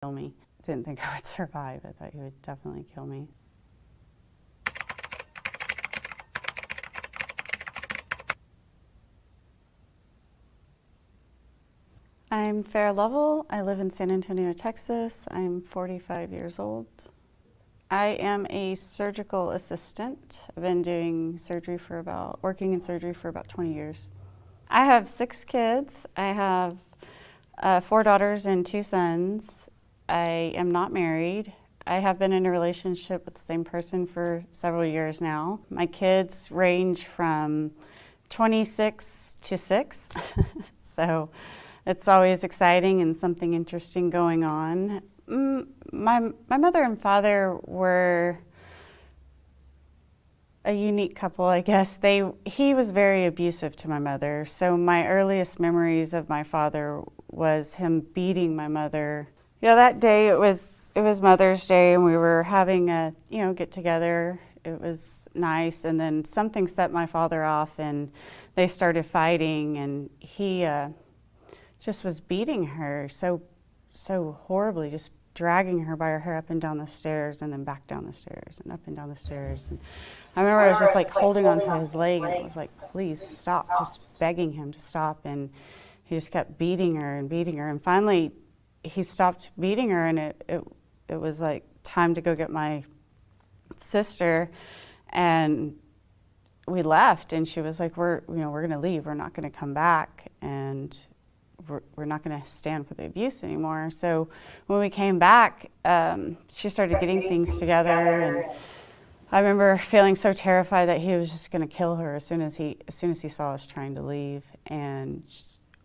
Kill me. Didn't think I would survive. I thought he would definitely kill me. I'm Farrah Lovell. I live in San Antonio, Texas. I'm 45 years old. I am a surgical assistant. I've been working in surgery for about 20 years. I have 6 kids. I have 4 daughters and 2 sons. I am not married. I have been in a relationship with the same person for several years now. My kids range from 26 to 6, so it's always exciting and something interesting going on. My mother and father were a unique couple, I guess. He was very abusive to my mother, so my earliest memories of my father was him beating my mother. Yeah, that day it was Mother's Day, and we were having a get together. It was nice, and then something set my father off, and they started fighting, and he just was beating her so horribly, just dragging her by her hair up and down the stairs, and then back down the stairs, and up and down the stairs. And I remember I was just like holding onto his leg, and I was like, please stop, just begging him to stop. And he just kept beating her, and finally he stopped beating her, and it was like time to go get my sister, and we left, and she was like, we're going to leave, we're not going to come back, and we're not going to stand for the abuse anymore. So when we came back, she started getting things together, and I remember feeling so terrified that he was just going to kill her as soon as he saw us trying to leave. And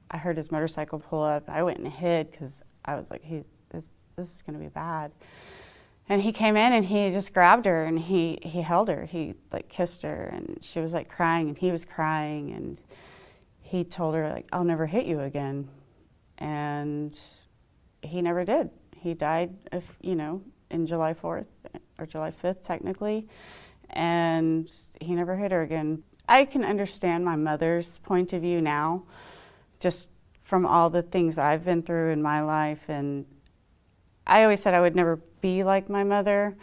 I heard his motorcycle pull up. I went and hid because I was like, this is going to be bad. And he came in, and he just grabbed her, and he held her. He like kissed her, and she was like crying, and he was crying, and he told her, like, I'll never hit you again. And he never did. He died in July 4th or July 5th technically, and he never hit her again. I can understand my mother's point of view now, just from all the things I've been through in my life, and I always said I would never be like my mother.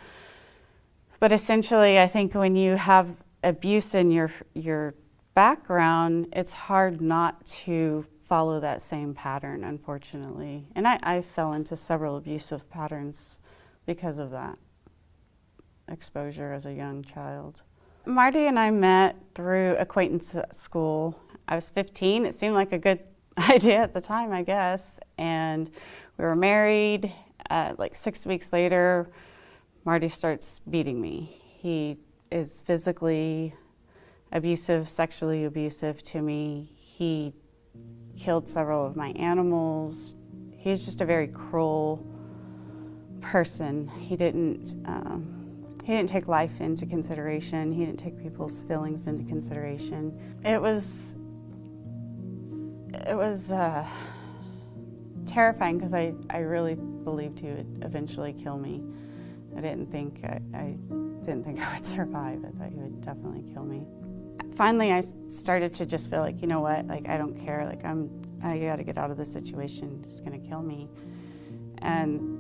But essentially, I think when you have abuse in your background, it's hard not to follow that same pattern, unfortunately. And I fell into several abusive patterns because of that exposure as a young child. Marty and I met through acquaintance at school. I was 15. It seemed like a good idea at the time, I guess. And we were married. Like 6 weeks later, Marty starts beating me. He is physically abusive, sexually abusive to me. He killed several of my animals. He's just a very cruel person. He didn't take life into consideration. He didn't take people's feelings into consideration. It was terrifying because I really believed he would eventually kill me. I didn't think I would survive. I thought he would definitely kill me. Finally, I started to just feel like, you know what, like, I don't care, like, I gotta get out of this situation, it's gonna kill me. And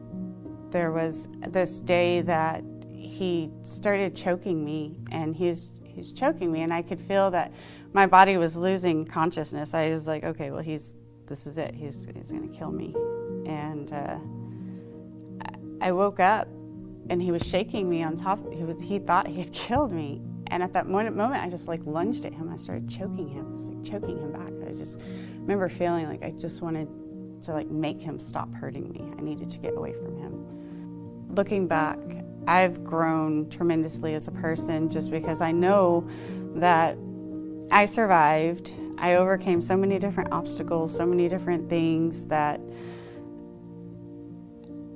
there was this day that he started choking me, and he's choking me, and I could feel that my body was losing consciousness. I was like, okay, well, this is it, he's gonna kill me. And I woke up, and he was shaking me on top. He thought he had killed me. And at that moment, I just like lunged at him. I started choking him. I was like choking him back. I just remember feeling like I just wanted to like make him stop hurting me. I needed to get away from him. Looking back, I've grown tremendously as a person just because I know that I survived. I overcame so many different obstacles, so many different things that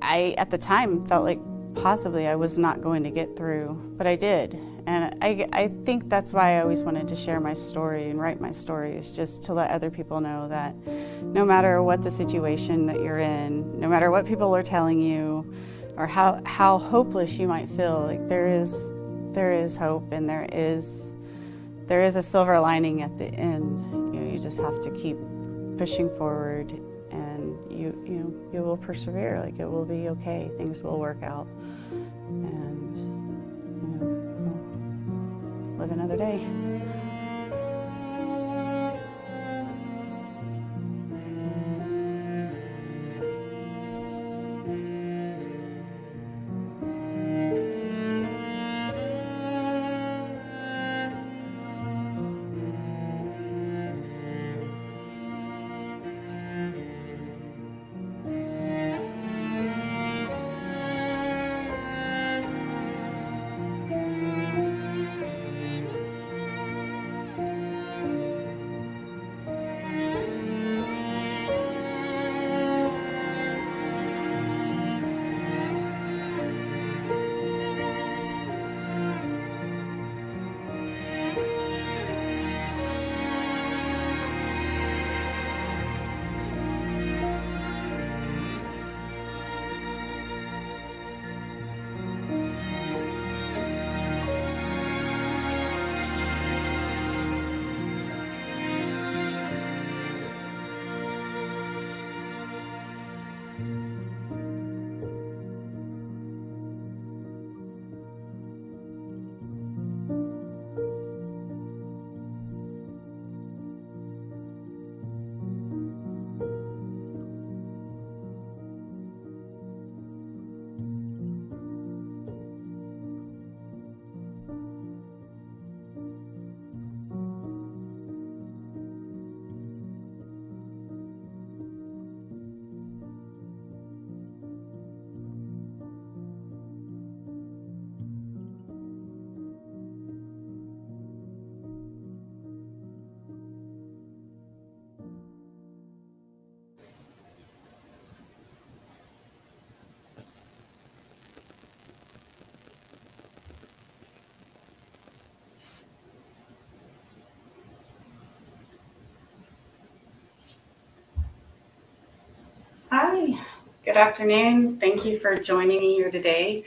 I, at the time, felt like possibly I was not going to get through, but I did. And I think that's why I always wanted to share my story and write my story, is just to let other people know that no matter what the situation that you're in, no matter what people are telling you, or how hopeless you might feel, like there is hope, and there is a silver lining at the end. You just have to keep pushing forward and you will persevere. Like, it will be okay. Things will work out, and we'll live another day. Hi, good afternoon. Thank you for joining me here today.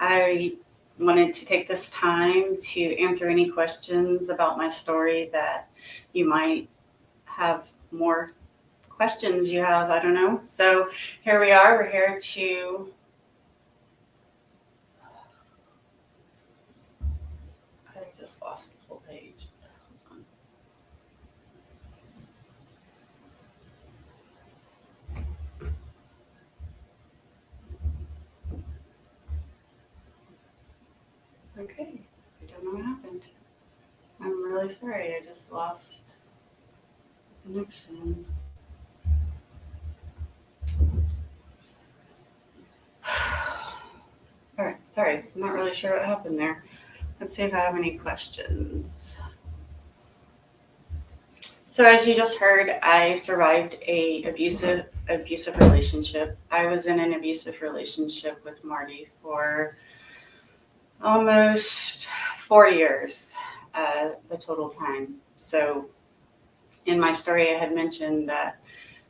I wanted to take this time to answer any questions about my story that you might have more questions you have, I don't know. So here we are, we're here to, I just lost the full page. Okay, I don't know what happened. I'm really sorry, I just lost connection. All right, sorry, I'm not really sure what happened there. Let's see if I have any questions. So as you just heard, I survived a abusive relationship. I was in an abusive relationship with Marty for almost 4 years, the total time. So in my story, I had mentioned that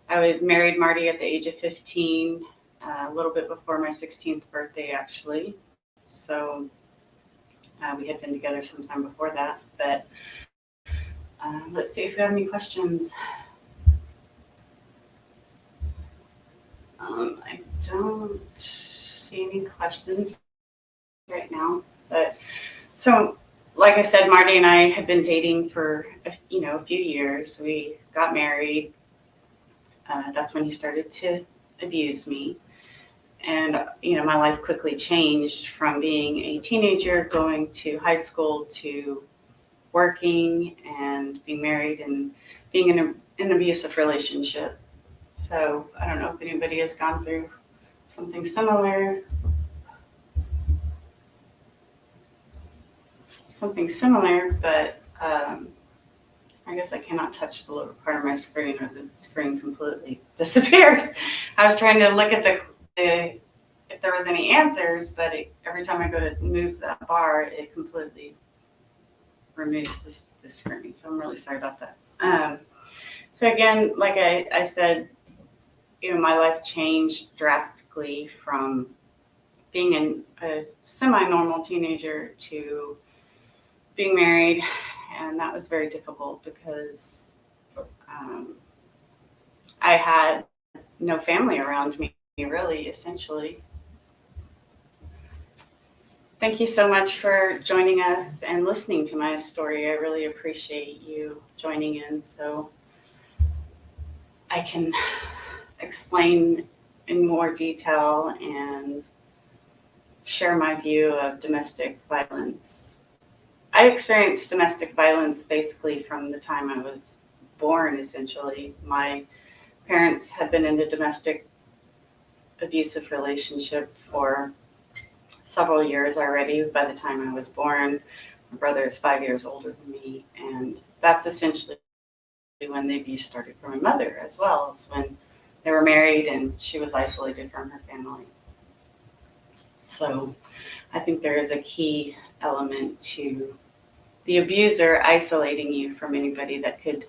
I married Marty at the age of 15, a little bit before my 16th birthday, actually. So we had been together sometime before that, but let's see if we have any questions. I don't see any questions right now, but so like I said, Marty and I had been dating for a few years. We got married. That's when he started to abuse me, and my life quickly changed from being a teenager going to high school to working and being married and being in an abusive relationship. So I don't know if anybody has gone through something similar. But I guess I cannot touch the lower part of my screen, or the screen completely disappears. I was trying to look at the if there was any answers, but every time I go to move that bar, it completely removes the screen. So I'm really sorry about that. So again, like I said, my life changed drastically from being a semi-normal teenager to being married, and that was very difficult because I had no family around me, really, essentially. Thank you so much for joining us and listening to my story. I really appreciate you joining in so I can explain in more detail and share my view of domestic violence. I experienced domestic violence basically from the time I was born, essentially. My parents had been in a domestic abusive relationship for several years already by the time I was born. My brother is 5 years older than me, and that's essentially when the abuse started for my mother as well, as when they were married and she was isolated from her family. So I think there is a key element to the abuser isolating you from anybody that could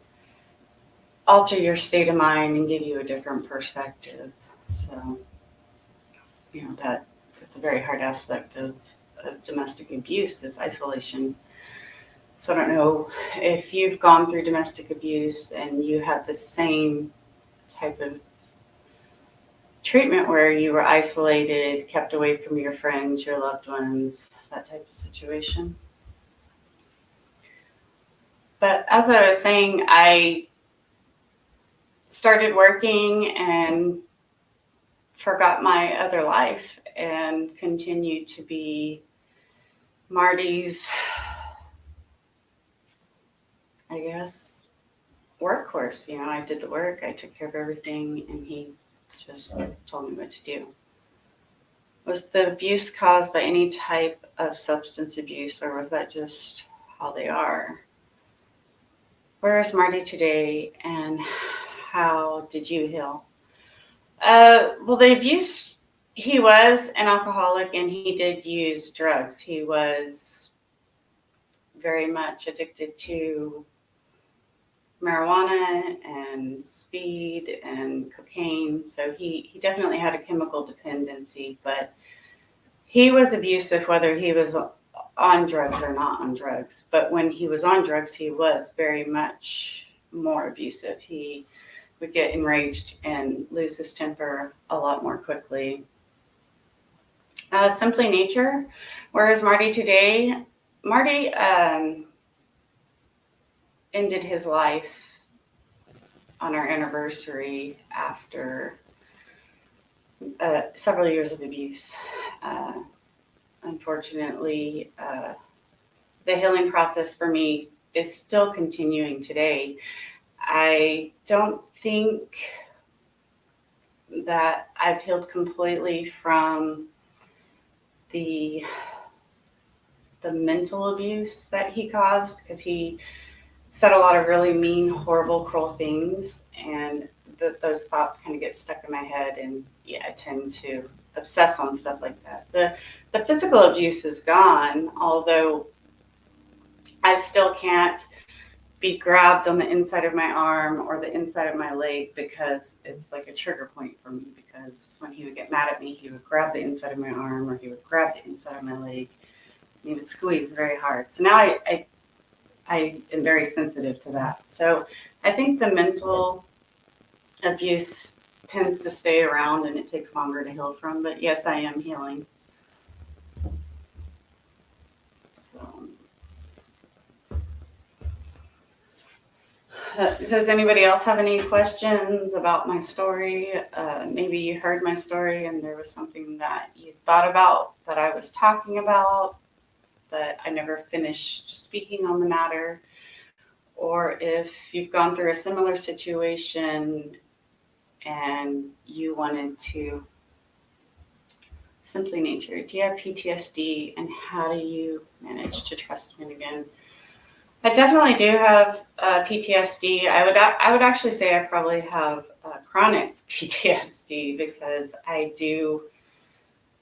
alter your state of mind and give you a different perspective. So, that's a very hard aspect of domestic abuse is isolation. So I don't know if you've gone through domestic abuse and you had the same type of treatment where you were isolated, kept away from your friends, your loved ones, that type of situation. But as I was saying, I started working and forgot my other life and continued to be Marty's, I guess, workhorse. I did the work, I took care of everything, and he just told me what to do. Was the abuse caused by any type of substance abuse, or was that just how they are? Where is Marty today, and how did you heal? Well, the abuse, he was an alcoholic and he did use drugs. He was very much addicted to marijuana and speed and cocaine. So he definitely had a chemical dependency, but he was abusive whether he was on drugs or not on drugs. But when he was on drugs, he was very much more abusive. He would get enraged and lose his temper a lot more quickly. Simply nature. Where is Marty today? Marty ended his life on our anniversary after several years of abuse. Unfortunately, the healing process for me is still continuing today. I don't think that I've healed completely from the mental abuse that he caused, because he said a lot of really mean, horrible, cruel things, and those thoughts kind of get stuck in my head, and I tend to obsess on stuff like that. The physical abuse is gone, although I still can't be grabbed on the inside of my arm or the inside of my leg, because it's like a trigger point for me, because when he would get mad at me, he would grab the inside of my arm or he would grab the inside of my leg and he would squeeze very hard. So now I am very sensitive to that. So I think the mental abuse tends to stay around and it takes longer to heal from, but yes, I am healing. So does anybody else have any questions about my story? Maybe you heard my story and there was something that you thought about that I was talking about, but I never finished speaking on the matter. Or if you've gone through a similar situation and you wanted to, simply nature, do you have PTSD and how do you manage to trust me again? I definitely do have PTSD. I would actually say I probably have chronic PTSD, because I do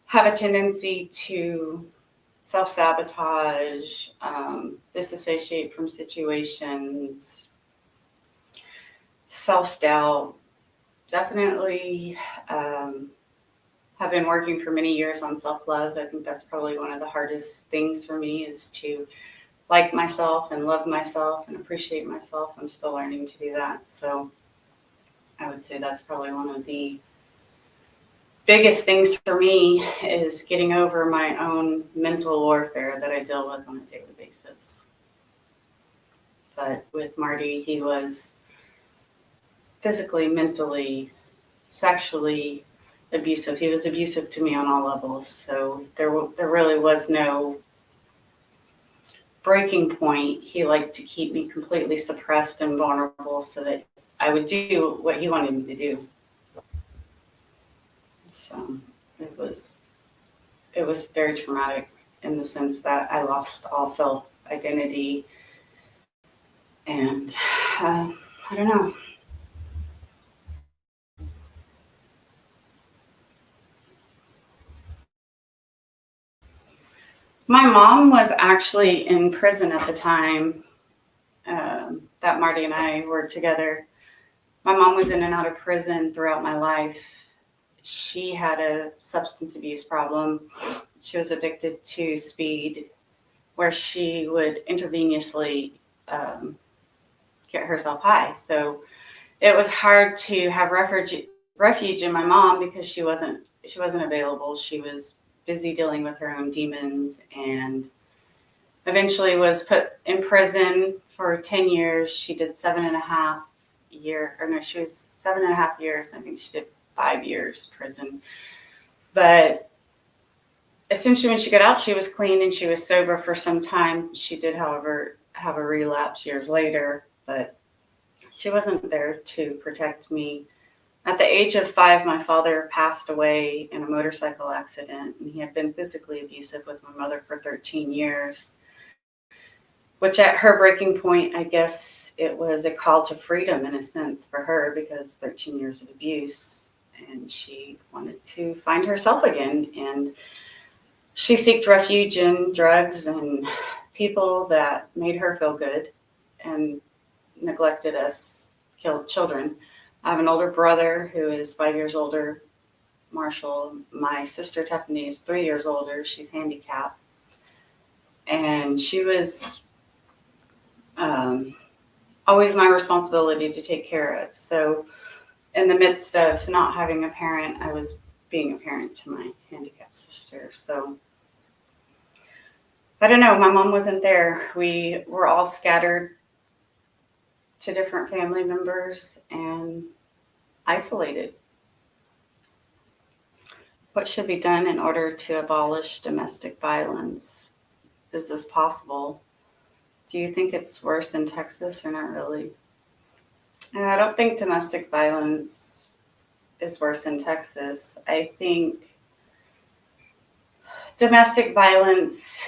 have a tendency to self-sabotage, disassociate from situations, self-doubt. Definitely have been working for many years on self-love. I think that's probably one of the hardest things for me, is to like myself and love myself and appreciate myself. I'm still learning to do that. So I would say that's probably one of the biggest things for me is getting over my own mental warfare that I deal with on a daily basis. But with Marty, he was physically, mentally, sexually abusive. He was abusive to me on all levels. So there really was no breaking point. He liked to keep me completely suppressed and vulnerable so that I would do what he wanted me to do. So it was very traumatic in the sense that I lost all self-identity. And I don't know. My mom was actually in prison at the time that Marty and I were together. My mom was in and out of prison throughout my life. She had a substance abuse problem. She was addicted to speed, where she would intravenously get herself high. So it was hard to have refuge in my mom because she wasn't available. She was busy dealing with her own demons, and eventually was put in prison for 10 years. She did 7.5 years, or no, she was 7.5 years. I think she did 5 years prison. But essentially when she got out, she was clean and she was sober for some time. She did, however, have a relapse years later, but she wasn't there to protect me. At the age of 5, my father passed away in a motorcycle accident, and he had been physically abusive with my mother for 13 years, which at her breaking point, I guess it was a call to freedom in a sense for her, because 13 years of abuse, and she wanted to find herself again. And she sought refuge in drugs and people that made her feel good and neglected us, killed children. I have an older brother who is 5 years older, Marshall. My sister Tiffany is 3 years older. She's handicapped. And she was always my responsibility to take care of. So in the midst of not having a parent, I was being a parent to my handicapped sister. So I don't know, my mom wasn't there. We were all scattered to different family members and isolated. What should be done in order to abolish domestic violence? Is this possible? Do you think it's worse in Texas or not really? I don't think domestic violence is worse in Texas. I think domestic violence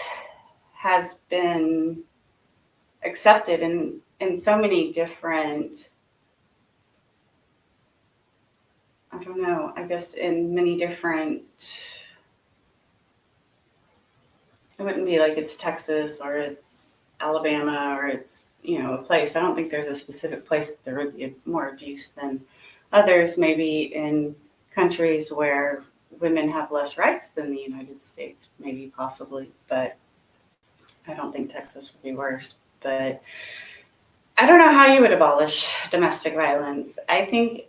has been accepted in so many different, I don't know, I guess in many different, it wouldn't be like it's Texas or it's Alabama or it's, a place. I don't think there's a specific place that there would be more abuse than others, maybe in countries where women have less rights than the United States, maybe possibly, but I don't think Texas would be worse. But I don't know how you would abolish domestic violence. I think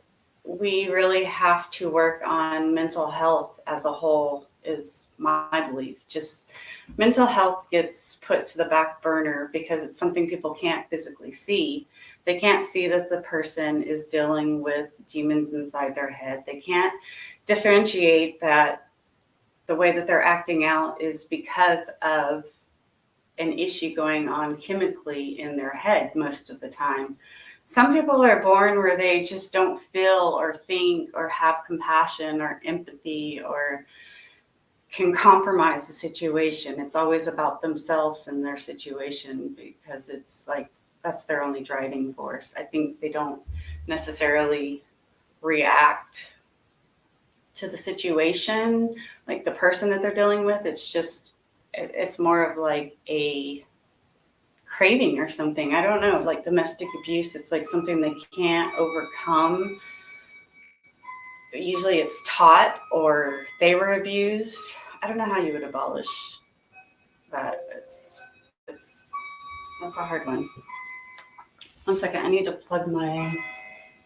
we really have to work on mental health as a whole, is my belief. Just mental health gets put to the back burner because it's something people can't physically see. They can't see that the person is dealing with demons inside their head. They can't differentiate that the way that they're acting out is because of an issue going on chemically in their head most of the time. Some people are born where they just don't feel or think or have compassion or empathy or can compromise the situation. It's always about themselves and their situation because it's like that's their only driving force. I think they don't necessarily react to the situation, like the person that they're dealing with. It's more of like a craving or something. I don't know, like domestic abuse, it's like something they can't overcome. Usually it's taught or they were abused. I don't know how you would abolish that. That's a hard one. One second, I need to plug my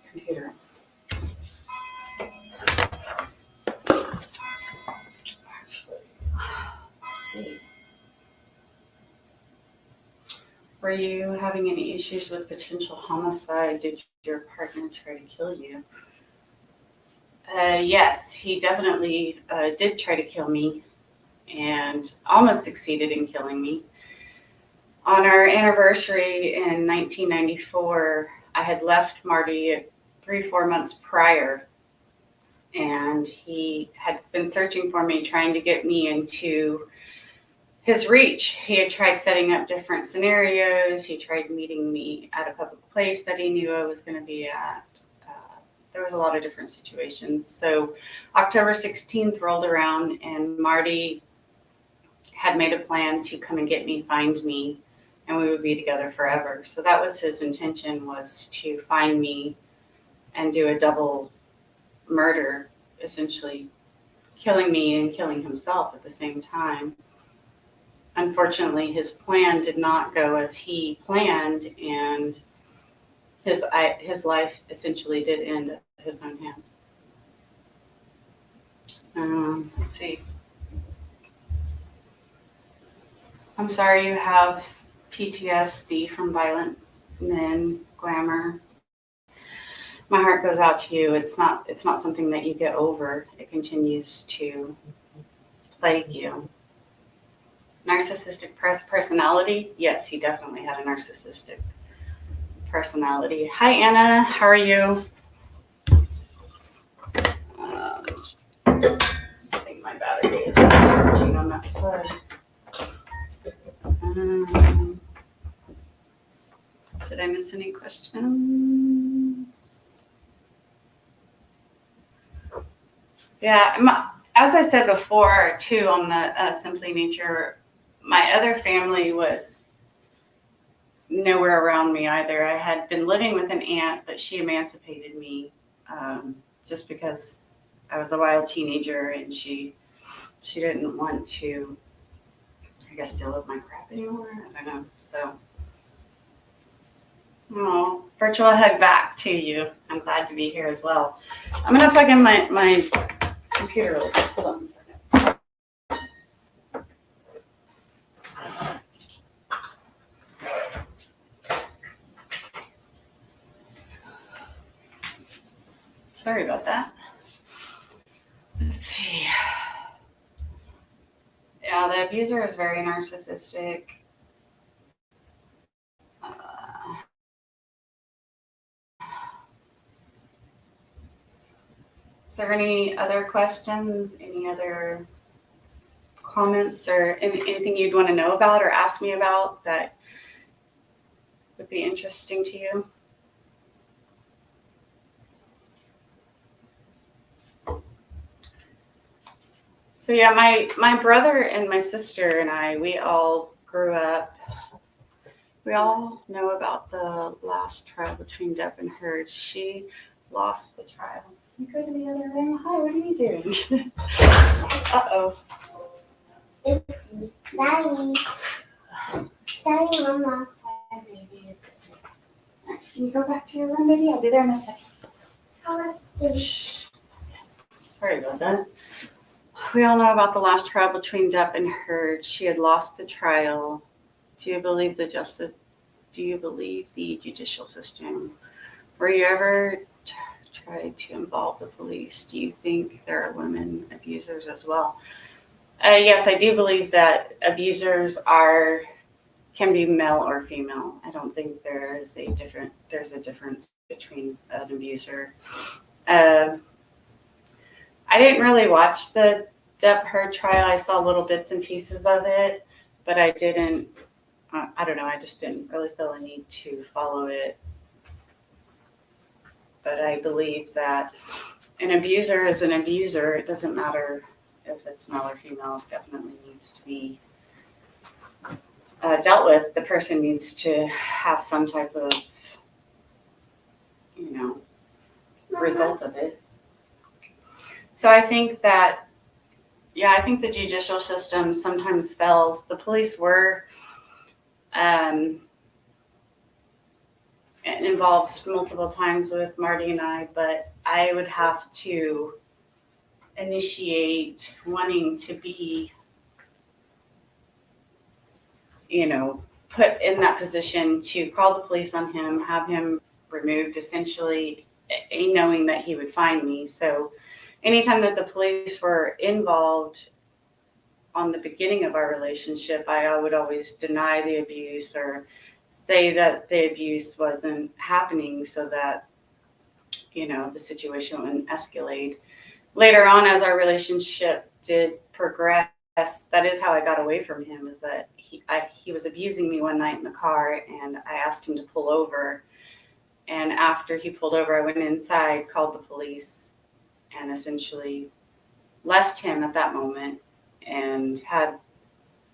computer. Were you having any issues with potential homicide? Did your partner try to kill you? Yes, he definitely did try to kill me and almost succeeded in killing me. On our anniversary in 1994, I had left Marty 3-4 months prior, and he had been searching for me, trying to get me into his reach. He had tried setting up different scenarios. He tried meeting me at a public place that he knew I was going to be at. There was a lot of different situations. So October 16th rolled around, and Marty had made a plan to come and get me, find me, and we would be together forever. So that was his intention, was to find me and do a double murder, essentially killing me and killing himself at the same time. Unfortunately, his plan did not go as he planned, and his life essentially did end at his own hand. Let's see. I'm sorry you have PTSD from violent men, glamour. My heart goes out to you. It's not something that you get over. It continues to plague you. Narcissistic personality? Yes, he definitely had a narcissistic personality. Hi, Anna. How are you? I think my battery is charging on that plug. Did I miss any questions? Yeah, as I said before, too, on the Simply Nature, my other family was nowhere around me either. I had been living with an aunt, but she emancipated me just because I was a wild teenager, and she didn't want to, I guess, deal with my crap anymore. I don't know. So, virtual hug back to you. I'm glad to be here as well. I'm going to plug in my computer real quick. Hold on a second. Sorry about that. Let's see. Yeah, the abuser is very narcissistic. Is there any other questions? Any other comments or anything you'd want to know about or ask me about that would be interesting to you? So yeah, my brother and my sister and I, we all grew up. We all know about the last trial between Depp and Heard. She lost the trial. You go to the other room. Hi, what are you doing? Uh-oh. It's Daddy. Daddy, Mama. Can you go back to your room, baby? I'll be there in a second. How was the... Shh. Sorry about that. We all know about the last trial between Depp and Heard. She had lost the trial. Do you believe the judicial system? Were you ever tried to involve the police? Do you think there are women abusers as well? Yes, I do believe that abusers can be male or female. I don't think there's a difference between an abuser. I didn't really watch the Depp Heard trial. I saw little bits and pieces of it, but I didn't. I don't know. I just didn't really feel a need to follow it. But I believe that an abuser is an abuser. It doesn't matter if it's male or female. It definitely needs to be dealt with. The person needs to have some type of, result of it. So I think that, I think the judicial system sometimes fails. The police were involved multiple times with Marty and I, but I would have to initiate wanting to be, put in that position to call the police on him, have him removed, essentially, knowing that he would find me. So anytime that the police were involved on the beginning of our relationship, I would always deny the abuse or say that the abuse wasn't happening so that, the situation wouldn't escalate. Later on, as our relationship did progress, that is how I got away from him, is that he was abusing me one night in the car, and I asked him to pull over. And after he pulled over, I went inside, called the police, and essentially left him at that moment and had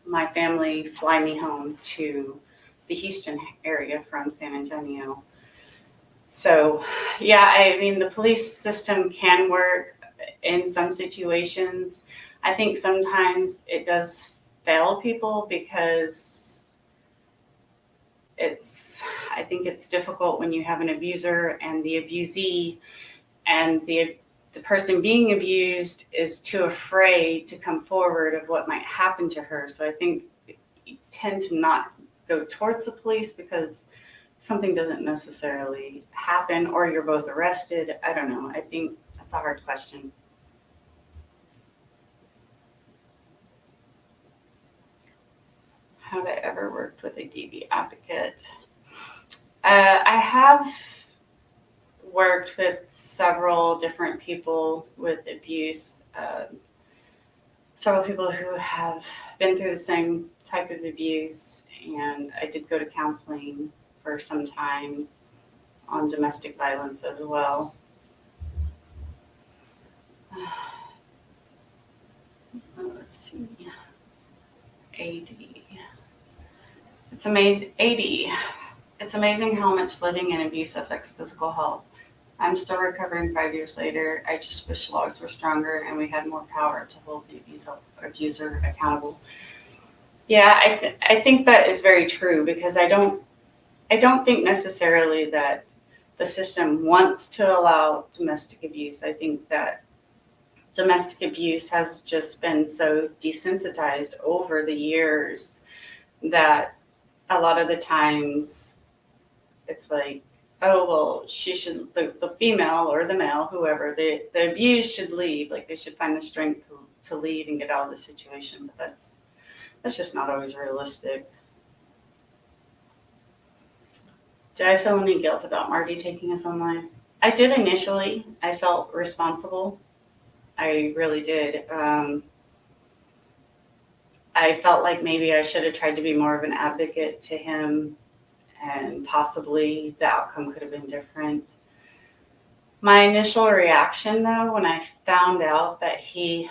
my family fly me home to the Houston area from San Antonio. So, yeah, I mean, the police system can work in some situations. I think sometimes it does fail people because I think it's difficult when you have an abuser and the abusee, and the person being abused is too afraid to come forward of what might happen to her. So I think you tend to not go towards the police because something doesn't necessarily happen, or you're both arrested. I don't know. I think that's a hard question. Have I ever worked with a DV advocate? I have worked with several different people with abuse, several people who have been through the same type of abuse, and I did go to counseling for some time on domestic violence as well. Let's see. AD. It's amazing. AD. It's amazing how much living in abuse affects physical health. I'm still recovering 5 years later. I just wish laws were stronger and we had more power to hold the abuser accountable. Yeah, I think that is very true, because I don't think necessarily that the system wants to allow domestic abuse. I think that domestic abuse has just been so desensitized over the years that a lot of the times it's like, oh, well, the female or the male, whoever, the abused should leave. Like, they should find the strength to leave and get out of the situation. But that's just not always realistic. Do I feel any guilt about Marty taking us online? I did initially. I felt responsible. I really did. I felt like maybe I should have tried to be more of an advocate to him, and possibly the outcome could have been different. My initial reaction, though, when I found out that he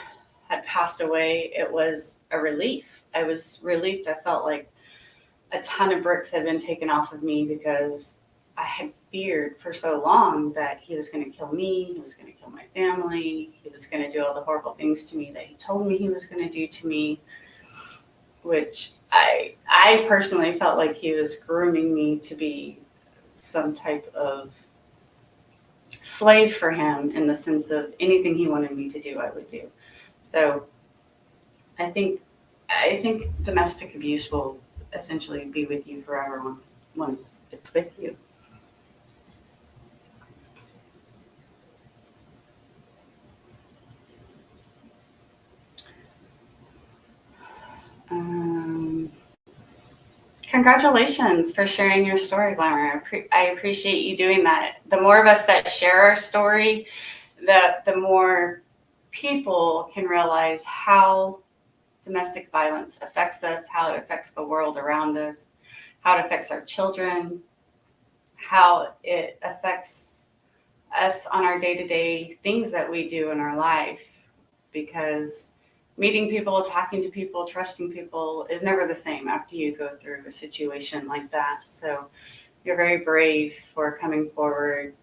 had passed away, it was a relief. I was relieved. I felt like a ton of bricks had been taken off of me, because I had feared for so long that he was going to kill me, he was going to kill my family, he was going to do all the horrible things to me that he told me he was going to do to me, which I personally felt like he was grooming me to be some type of slave for him, in the sense of anything he wanted me to do, I would do. So I think domestic abuse will essentially be with you forever once it's with you. Congratulations for sharing your story, Glamour. I appreciate you doing that. The more of us that share our story, the more people can realize how domestic violence affects us, how it affects the world around us, how it affects our children, how it affects us on our day-to-day things that we do in our life. Because meeting people, talking to people, trusting people is never the same after you go through a situation like that. So you're very brave for coming forward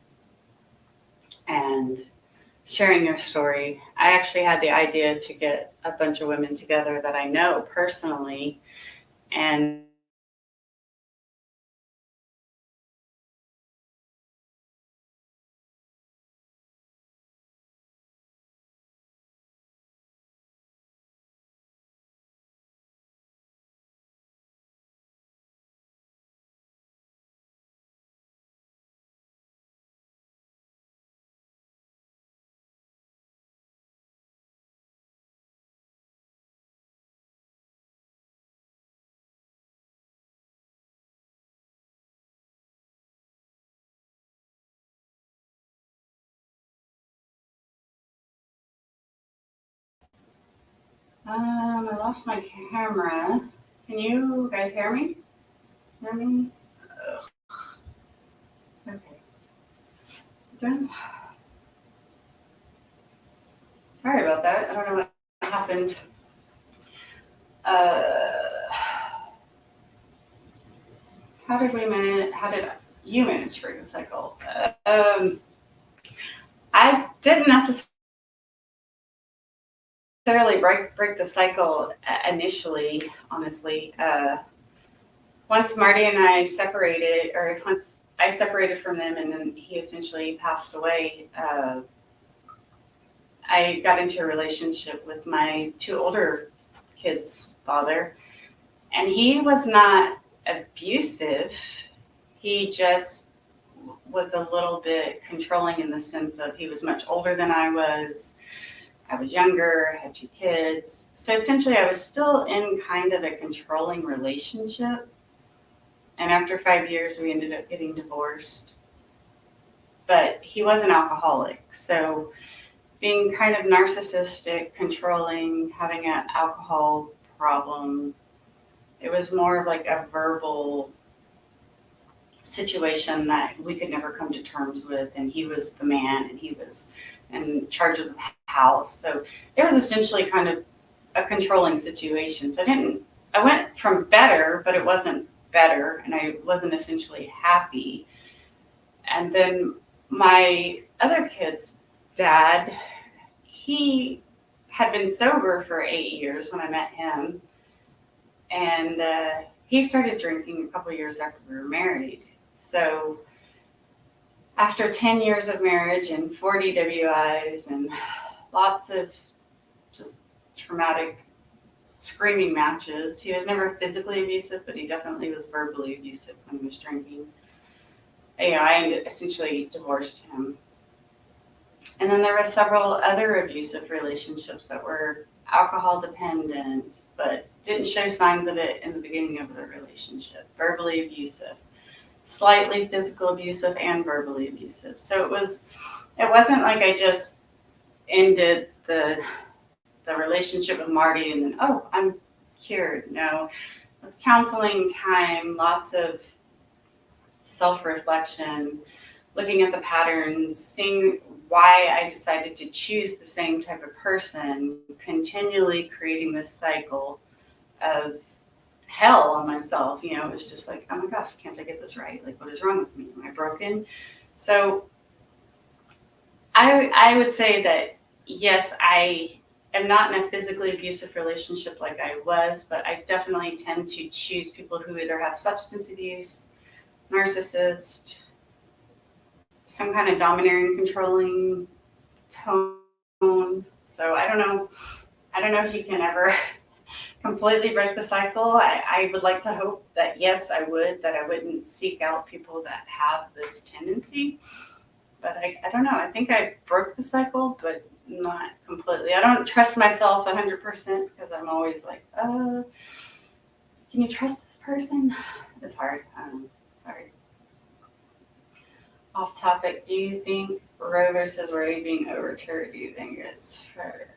and sharing your story. I actually had the idea to get a bunch of women together that I know personally, and I lost my camera. Can you guys hear me? Hear me? Ugh. Okay. Done. Sorry about that. I don't know what happened. Uh, how did you manage to break the cycle? I didn't necessarily break the cycle initially, honestly. Once Marty and I separated, or once I separated from them and then he essentially passed away, I got into a relationship with my two older kids' father, and he was not abusive. He just was a little bit controlling in the sense of he was much older than I was. I was younger, had two kids. So essentially, I was still in kind of a controlling relationship. And after 5 years, we ended up getting divorced. But he was an alcoholic. So being kind of narcissistic, controlling, having an alcohol problem, it was more of like a verbal situation that we could never come to terms with. And he was the man and he was in charge of the house. So it was essentially kind of a controlling situation. So I went from better, but it wasn't better. And I wasn't essentially happy. And then my other kid's dad, he had been sober for 8 years when I met him. And he started drinking a couple of years after we were married. So after 10 years of marriage and 40 WIs and lots of just traumatic screaming matches, he was never physically abusive, but he definitely was verbally abusive when he was drinking. I essentially divorced him. And then there were several other abusive relationships that were alcohol dependent, but didn't show signs of it in the beginning of the relationship. Verbally abusive, slightly physical abusive, and verbally abusive. So it wasn't like I just ended the relationship with Marty and then, oh, I'm cured. No, it was counseling time, lots of self-reflection, looking at the patterns, seeing why I decided to choose the same type of person, continually creating this cycle of hell on myself. It was just like, oh my gosh, can't I get this right? Like, what is wrong with me? Am I broken? So I would say that, yes, I am not in a physically abusive relationship like I was, but I definitely tend to choose people who either have substance abuse, narcissist, some kind of domineering, controlling tone. So I don't know if you can ever completely break the cycle. I would like to hope that, yes, I would, that I wouldn't seek out people that have this tendency. But I don't know. I think I broke the cycle, but not completely. I don't trust myself 100% because I'm always like, can you trust this person? It's hard. Sorry. Off topic, do you think Roe versus Wade being overturned, do you think it's for...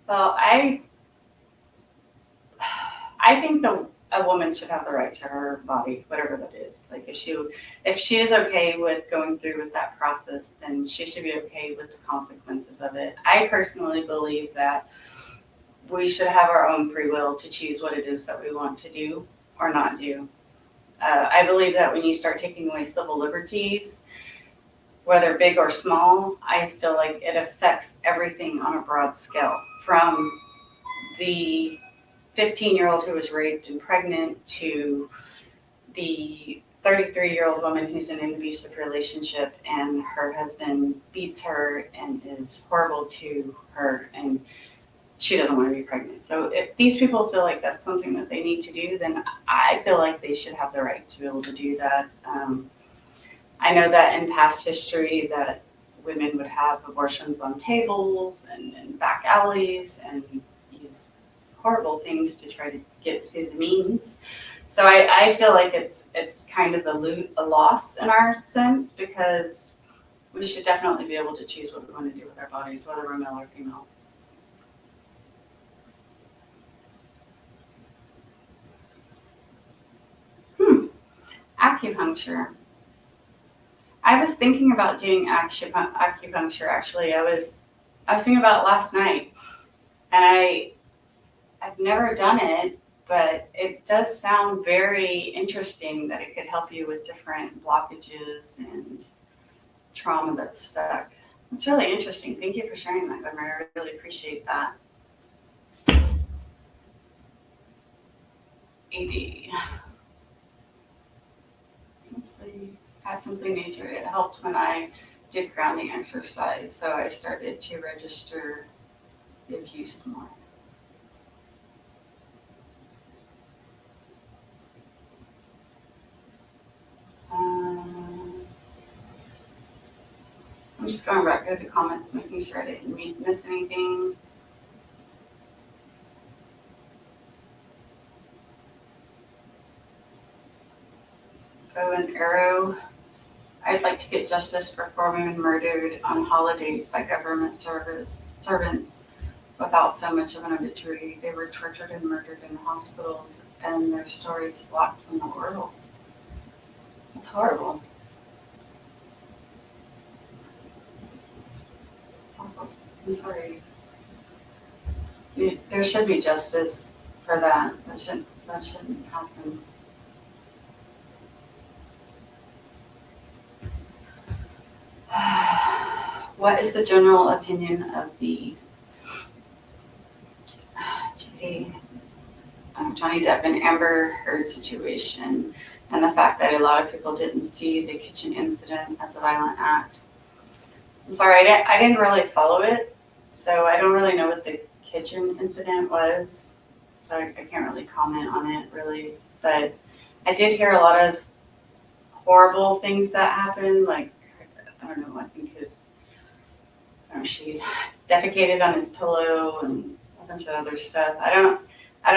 Well, I think a woman should have the right to her body, whatever that is. Like if she is okay with going through with that process, then she should be okay with the consequences of it. I personally believe that we should have our own free will to choose what it is that we want to do or not do. I believe that when you start taking away civil liberties, whether big or small, I feel like it affects everything on a broad scale, from the 15-year-old who was raped and pregnant to the 33-year-old woman who's in an abusive relationship and her husband beats her and is horrible to her and she doesn't want to be pregnant. So if these people feel like that's something that they need to do, then I feel like they should have the right to be able to do that. I know that in past history that women would have abortions on tables and back alleys and use horrible things to try to get to the means. So I feel like it's kind of a loss in our sense, because we should definitely be able to choose what we want to do with our bodies, whether we're male or female. acupuncture. I was thinking about doing acupuncture. Actually, I was thinking about it last night, and I've never done it, but it does sound very interesting that it could help you with different blockages and trauma that's stuck. It's really interesting. Thank you for sharing that, Glimmer. I really appreciate that. AD. Simply nature. It helped when I did grounding exercise, so I started to register the abuse more. I'm just going back through the comments, making sure I didn't miss anything. Bow and arrow. I'd like to get justice for 4 women murdered on holidays by government servants without so much of an obituary. They were tortured and murdered in hospitals, and their stories blocked from the world. It's horrible. It's awful. I'm sorry. There should be justice for that. That shouldn't happen. What is the general opinion of the Johnny Depp and Amber Heard situation, and the fact that a lot of people didn't see the kitchen incident as a violent act? I'm sorry, I didn't really follow it, so I don't really know what the kitchen incident was, so I can't really comment on it, really. But I did hear a lot of horrible things that happened, like, I don't know, I think she defecated on his pillow and a bunch of other stuff. I don't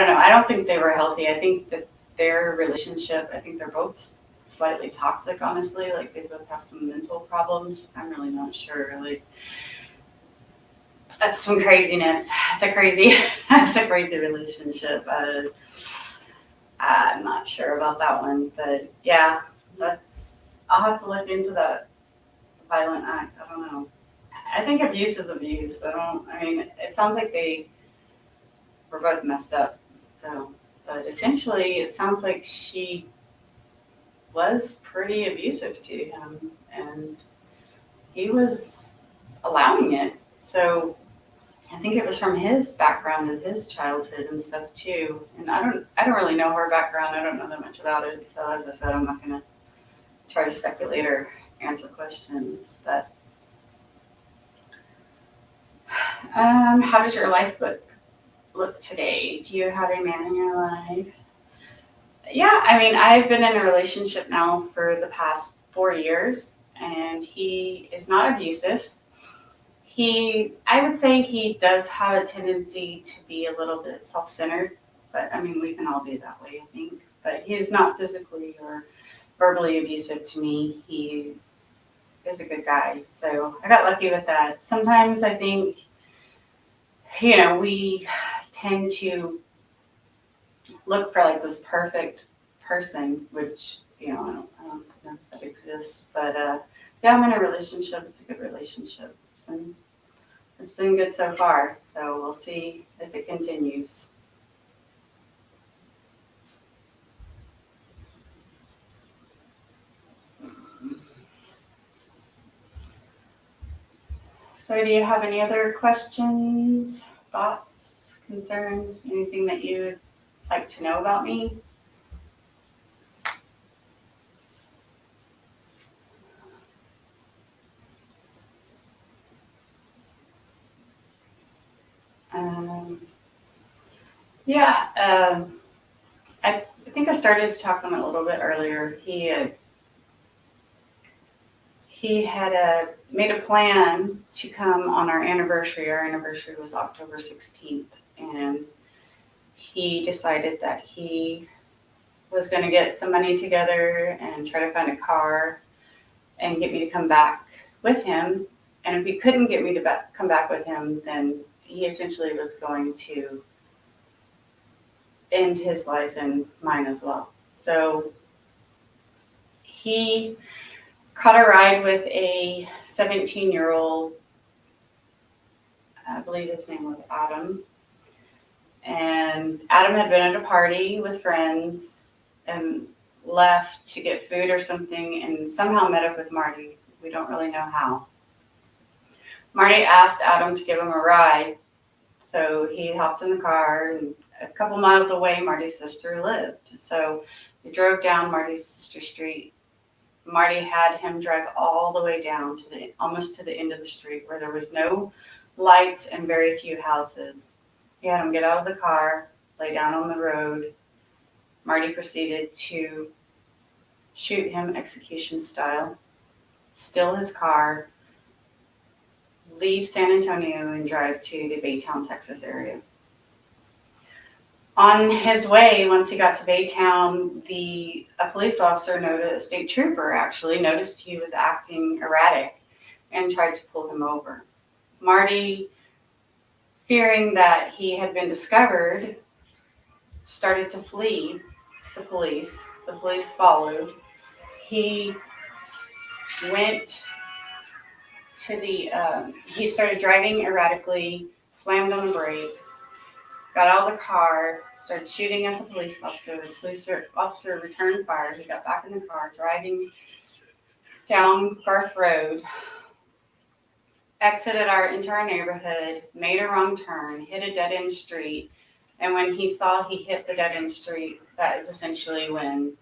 know. I don't think they were healthy. I think that their relationship, I think they're both slightly toxic, honestly. Like, they both have some mental problems. I'm really not sure. Like, that's some craziness. That's a crazy relationship. I'm not sure about that one, but yeah, I'll have to look into that violent act. I don't know. I think abuse is abuse. It sounds like they were both messed up. So, but essentially, it sounds like she was pretty abusive to him, and he was allowing it. So, I think it was from his background of his childhood and stuff too. And I don't really know her background. I don't know that much about it. So, as I said, I'm not gonna try to speculate or answer questions, but. How does your life look today? Do you have a man in your life? Yeah, I've been in a relationship now for the past 4 years, and he is not abusive. I would say he does have a tendency to be a little bit self-centered, but we can all be that way, I think. But he is not physically or verbally abusive to me. He is a good guy, so I got lucky with that. Sometimes I think we tend to look for like this perfect person, which, I don't know if that exists, but yeah, I'm in a relationship. It's a good relationship. It's been good so far, so we'll see if it continues. So do you have any other questions, thoughts, concerns, anything that you would like to know about me? I think I started to talk on it a little bit earlier. He had made a plan to come on our anniversary. Our anniversary was October 16th, and he decided that he was going to get some money together and try to find a car and get me to come back with him. And if he couldn't get me to come back with him, then he essentially was going to end his life and mine as well. So He caught a ride with a 17-year-old, I believe his name was Adam. And Adam had been at a party with friends and left to get food or something and somehow met up with Marty. We don't really know how. Marty asked Adam to give him a ride. So he hopped in the car, and a couple miles away, Marty's sister lived. So they drove down Marty's sister street. Marty had him drive all the way down to almost to the end of the street where there was no lights and very few houses. He had him get out of the car, lay down on the road. Marty proceeded to shoot him execution style, steal his car, leave San Antonio, and drive to the Baytown, Texas area. On his way, once he got to Baytown, a police officer a state trooper actually noticed he was acting erratic and tried to pull him over. Marty, fearing that he had been discovered, started to flee the police. The police followed. He went to he started driving erratically, slammed on the brakes, got out of the car, started shooting at the police officer. The police officer returned fire. He got back in the car, driving down Garth Road, exited into our neighborhood, made a wrong turn, hit a dead-end street, and when he saw he hit the dead-end street, that is essentially when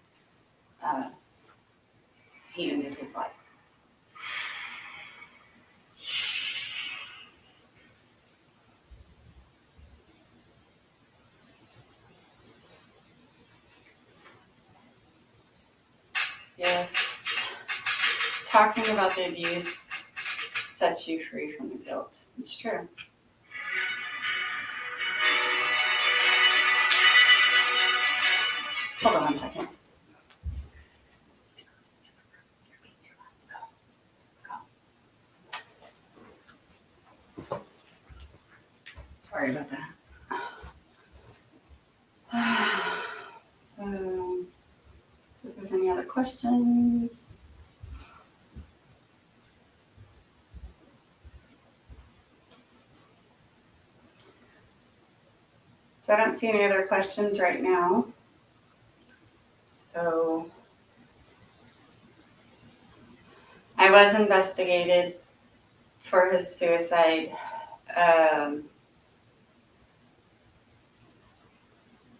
he ended his life. Yes, talking about the abuse sets you free from the guilt. It's true. Hold on one second. Sorry about that. So if there's any other questions. So I don't see any other questions right now. So I was investigated for his suicide.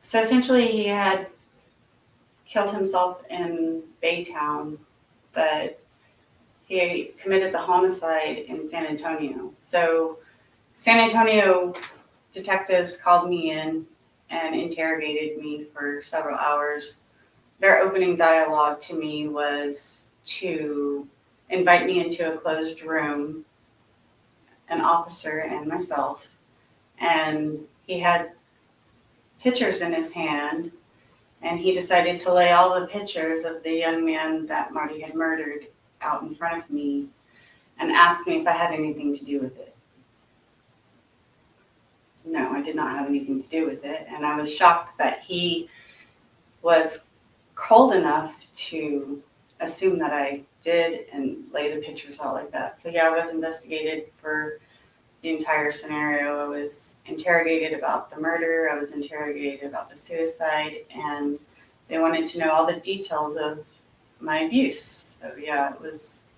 So essentially he had killed himself in Baytown, but he committed the homicide in San Antonio. So San Antonio detectives called me in and interrogated me for several hours. Their opening dialogue to me was to invite me into a closed room, an officer and myself, and he had pictures in his hand, and he decided to lay all the pictures of the young man that Marty had murdered out in front of me and asked me if I had anything to do with it. No, I did not have anything to do with it, and I was shocked that he was cold enough to assume that I did and lay the pictures out like that. So yeah, I was investigated for the entire scenario. I was interrogated about the murder, I was interrogated about the suicide, and they wanted to know all the details of my abuse. So yeah, it was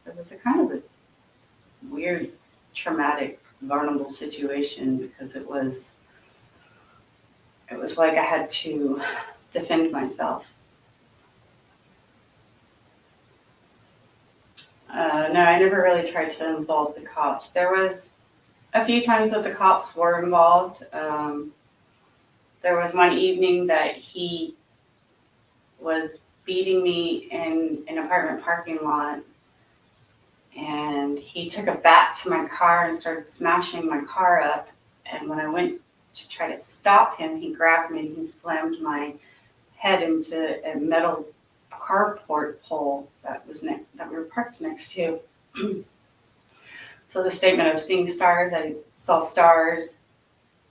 a kind of a weird, traumatic, vulnerable situation because it was like I had to defend myself. No, I never really tried to involve the cops. There was a few times that the cops were involved. There was one evening that he was beating me in an apartment parking lot, and he took a bat to my car and started smashing my car up. And when I went to try to stop him, he grabbed me and he slammed my head into a metal carport pole that we were parked next to. So the statement of seeing stars, I saw stars,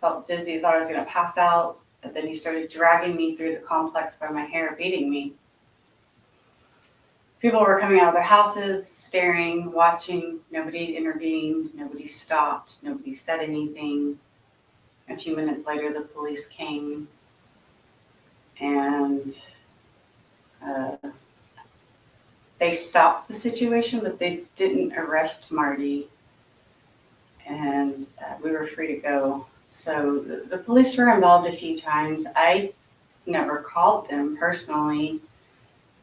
felt dizzy, thought I was going to pass out, and then he started dragging me through the complex by my hair, beating me. people were coming out of their houses, staring, watching. Nobody intervened. Nobody stopped. Nobody said anything. A few minutes later, the police came and they stopped the situation, but they didn't arrest Marty, and we were free to go. So the police were involved a few times. I never called them personally,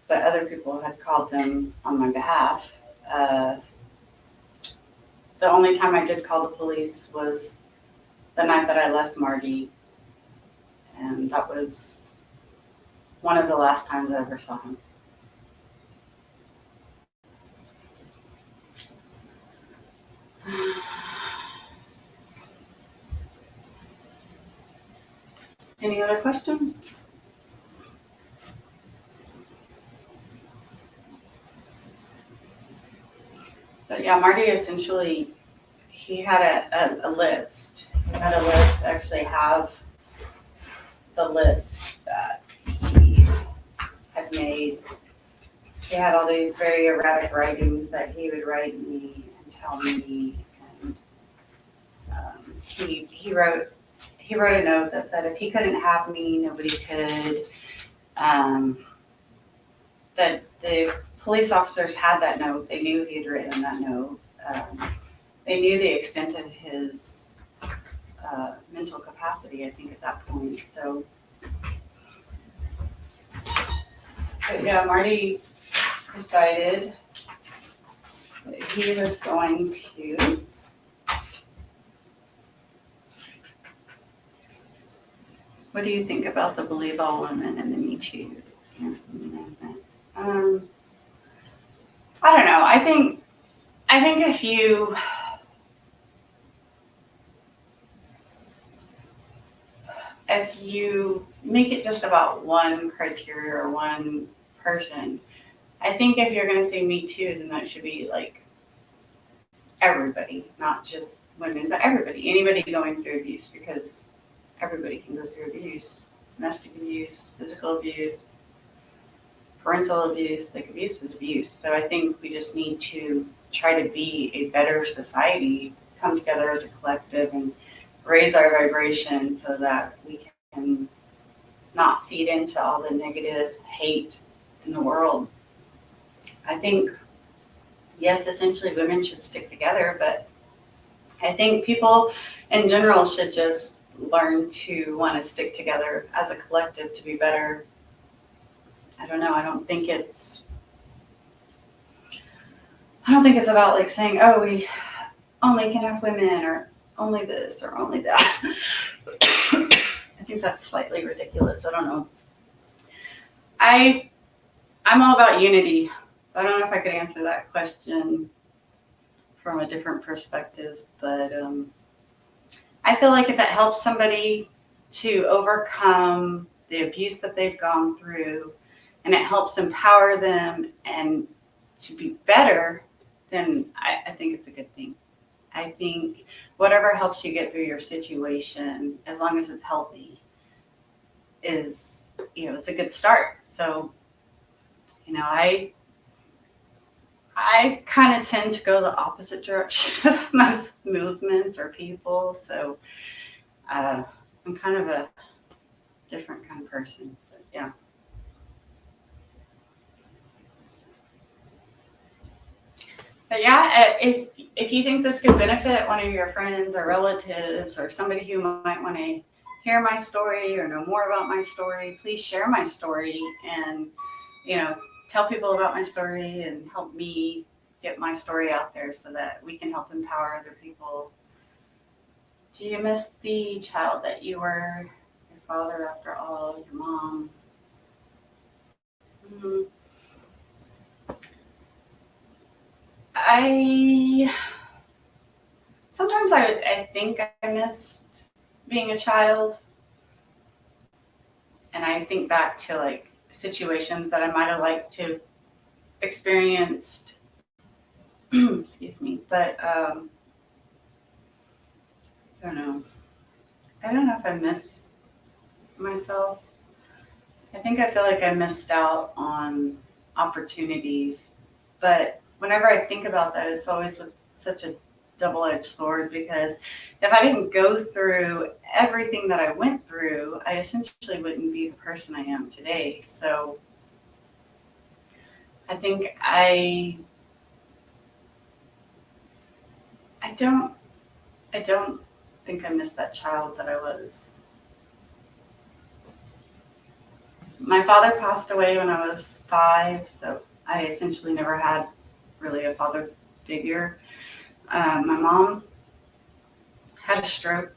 but other people had called them on my behalf. The only time I did call the police was the night that I left Marty, and that was one of the last times I ever saw him. Any other questions? But yeah, Marty essentially, he had a list. He had a list, actually have the list that he had made. He had all these very erratic writings that he would write me and tell me. And he wrote a note that said if he couldn't have me, nobody could. That the police officers had that note. They knew he had written that note. They knew the extent of his mental capacity, I think, at that point. So, but yeah, Marty decided that he was going to what do you think about the Believe All Women and the Me Too movement? I don't know. I think if you make it just about one criteria or one person, I think if you're going to say Me Too, then that should be like everybody, not just women, but everybody, anybody going through abuse, because everybody can go through abuse, domestic abuse, physical abuse, parental abuse. Like, abuse is abuse. So I think we just need to try to be a better society, come together as a collective and raise our vibration so that we can not feed into all the negative hate in the world. I think, yes, essentially women should stick together, but I think people in general should just learn to want to stick together as a collective to be better. I don't know. I don't think it's about like saying, oh, we only can have women or only this or only that. I think that's slightly ridiculous. I don't know. I'm all about unity. So I don't know if I could answer that question from a different perspective, but I feel like if it helps somebody to overcome the abuse that they've gone through and it helps empower them and to be better, then I think it's a good thing. I think whatever helps you get through your situation, as long as it's healthy, is, it's a good start. So, I kind of tend to go the opposite direction of most movements or people. So I'm kind of a different kind of person. But yeah. But yeah, if you think this could benefit one of your friends or relatives or somebody who might want to hear my story or know more about my story, please share my story and, tell people about my story and help me get my story out there so that we can help empower other people. Do you miss the child that you were, your father after all, your mom? Mm-hmm. Sometimes I think I missed being a child, and I think back to like situations that I might have liked to experienced. Excuse me, but I don't know. I don't know if I miss myself. I think I feel like I missed out on opportunities. But whenever I think about that, it's always with such a double-edged sword, because if I didn't go through everything that I went through, I essentially wouldn't be the person I am today. So I think I don't think I miss that child that I was. My father passed away when I was 5, so I essentially never had really a father figure. My mom had a stroke.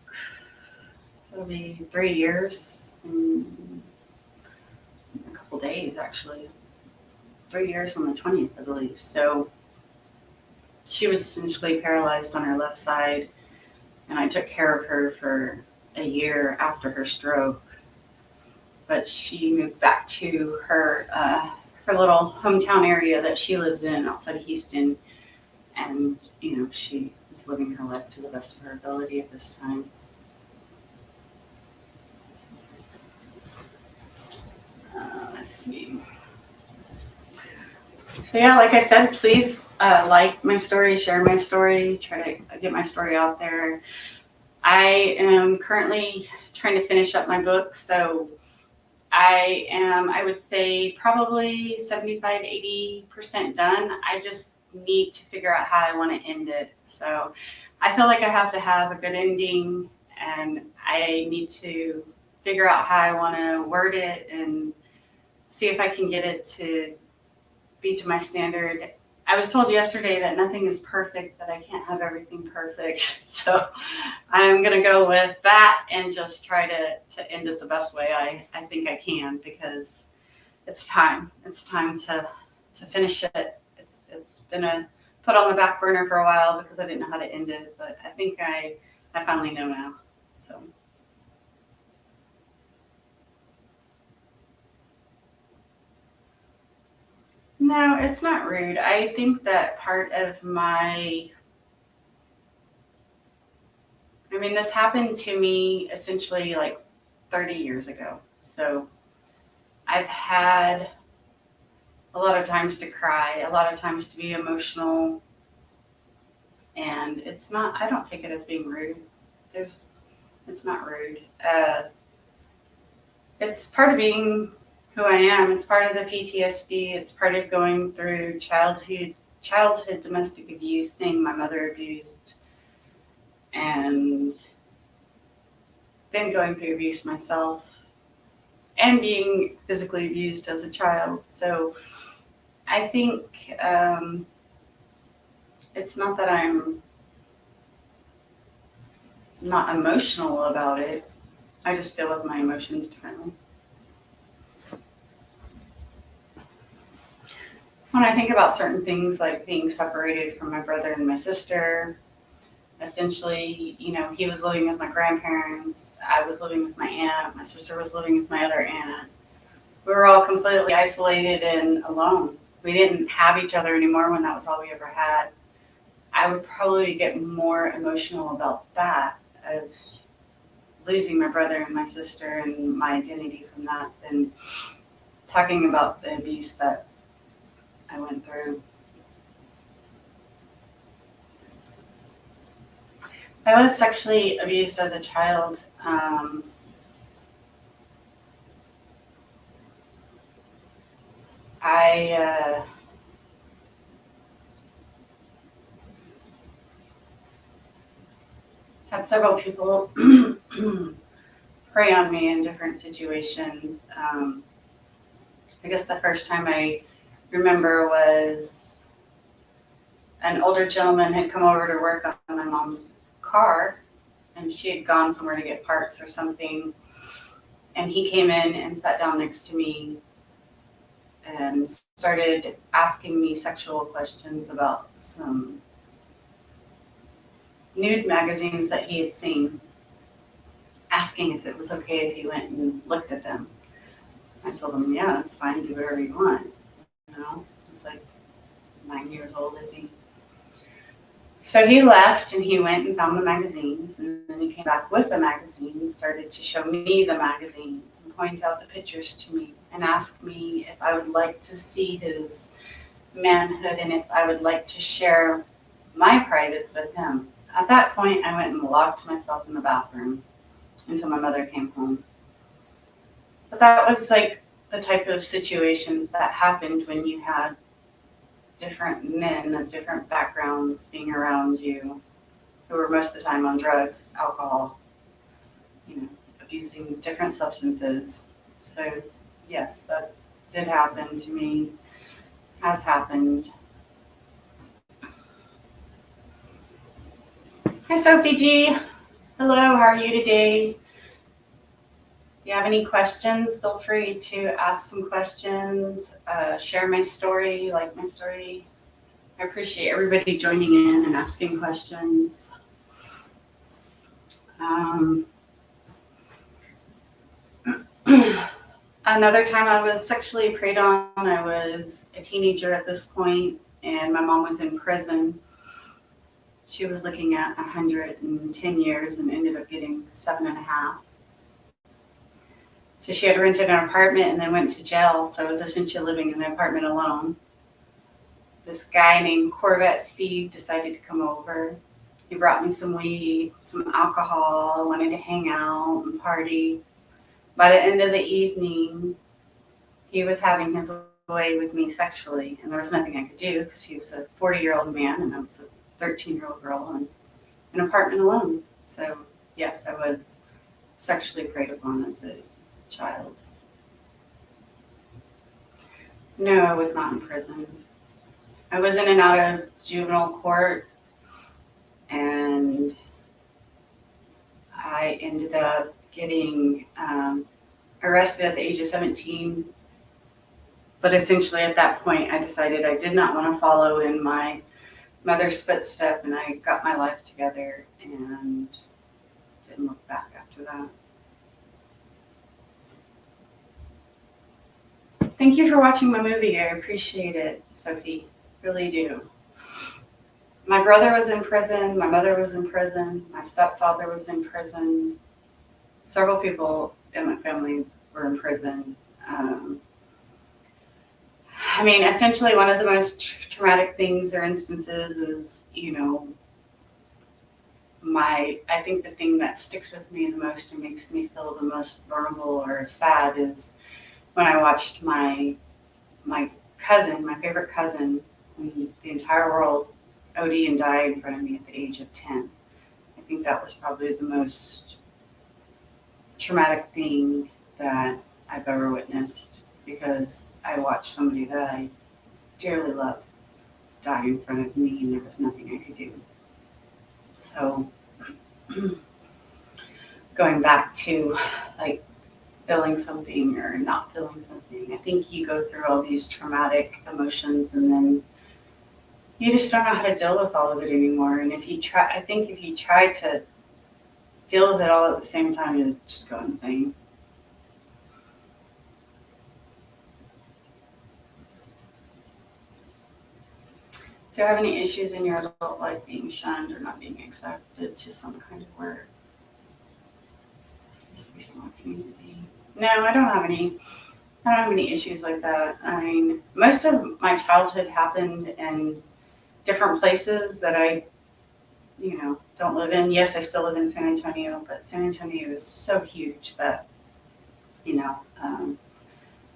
It'll be 3 years in a couple days, actually. 3 years on the 20th, I believe. So she was essentially paralyzed on her left side, and I took care of her for a year after her stroke. But she moved back to her little hometown area that she lives in outside of Houston, and she is living her life to the best of her ability at this time. Let's see. So yeah, like I said, please like my story, share my story, try to get my story out there. I am currently trying to finish up my book, so I would say probably 75, 80% done. I just need to figure out how I want to end it. So I feel like I have to have a good ending, and I need to figure out how I want to word it and see if I can get it to be to my standard. I was told yesterday that nothing is perfect, that I can't have everything perfect. So I'm going to go with that and just try to end it the best way I think I can, because it's time. It's time to finish it. It's been put on the back burner for a while because I didn't know how to end it, but I think I finally know now. So. No, it's not rude. I think that part of this happened to me essentially like 30 years ago. So I've had a lot of times to cry, a lot of times to be emotional, and I don't take it as being rude. It's not rude. It's part of being who I am. It's part of the PTSD. It's part of going through childhood domestic abuse, seeing my mother abused, and then going through abuse myself, and being physically abused as a child. So I think it's not that I'm not emotional about it. I just deal with my emotions differently. When I think about certain things like being separated from my brother and my sister, essentially, he was living with my grandparents, I was living with my aunt, my sister was living with my other aunt. We were all completely isolated and alone. We didn't have each other anymore when that was all we ever had. I would probably get more emotional about that, as losing my brother and my sister and my identity from that, than talking about the abuse that I went through. I was sexually abused as a child. I had several people prey on me in different situations. I guess the first time I remember was an older gentleman had come over to work on my mom's car, and she had gone somewhere to get parts or something. And he came in and sat down next to me and started asking me sexual questions about some nude magazines that he had seen, asking if it was okay if he went and looked at them. I told him, yeah, it's fine, do whatever you want. I was like 9 years old, I think. So he left and he went and found the magazines, and then he came back with the magazine and started to show me the magazine. point out the pictures to me and ask me if I would like to see his manhood and if I would like to share my privates with him. At that point, I went and locked myself in the bathroom until my mother came home. But that was like the type of situations that happened when you had different men of different backgrounds being around you who were most of the time on drugs, alcohol, abusing different substances. So yes, that did happen to me, has happened. Hi, Sophie G. Hello, how are you today? If you have any questions, feel free to ask some questions, share my story, like my story. I appreciate everybody joining in and asking questions. Another time I was sexually preyed on, I was a teenager at this point, and my mom was in prison. She was looking at 110 years and ended up getting 7.5. So she had rented an apartment and then went to jail. So I was essentially living in the apartment alone. This guy named Corvette Steve decided to come over. He brought me some weed, some alcohol, wanted to hang out and party. By the end of the evening, he was having his way with me sexually, and there was nothing I could do because he was a 40-year-old man and I was a 13-year-old girl in an apartment alone. So yes, I was sexually preyed upon as a child. No, I was not in prison. I was in and out of juvenile court, and I ended up getting arrested at the age of 17. But essentially at that point, I decided I did not want to follow in my mother's footstep, and I got my life together and didn't look back after that. Thank you for watching my movie. I appreciate it, Sophie. Really do. My brother was in prison. My mother was in prison. My stepfather was in prison. Several people in my family were in prison. Essentially one of the most traumatic things or instances is, I think the thing that sticks with me the most and makes me feel the most vulnerable or sad is when I watched my cousin, my favorite cousin in the entire world, OD and die in front of me at the age of 10. I think that was probably the most traumatic thing that I've ever witnessed, because I watched somebody that I dearly loved die in front of me and there was nothing I could do. So going back to like feeling something or not feeling something, I think you go through all these traumatic emotions and then you just don't know how to deal with all of it anymore. And if you try to deal with it all at the same time, you just go insane. Do you have any issues in your adult life being shunned or not being accepted to some kind of work? This needs to be a small community. No, I don't have any issues like that. Most of my childhood happened in different places that I, don't live in. Yes, I still live in San Antonio, but San Antonio is so huge that,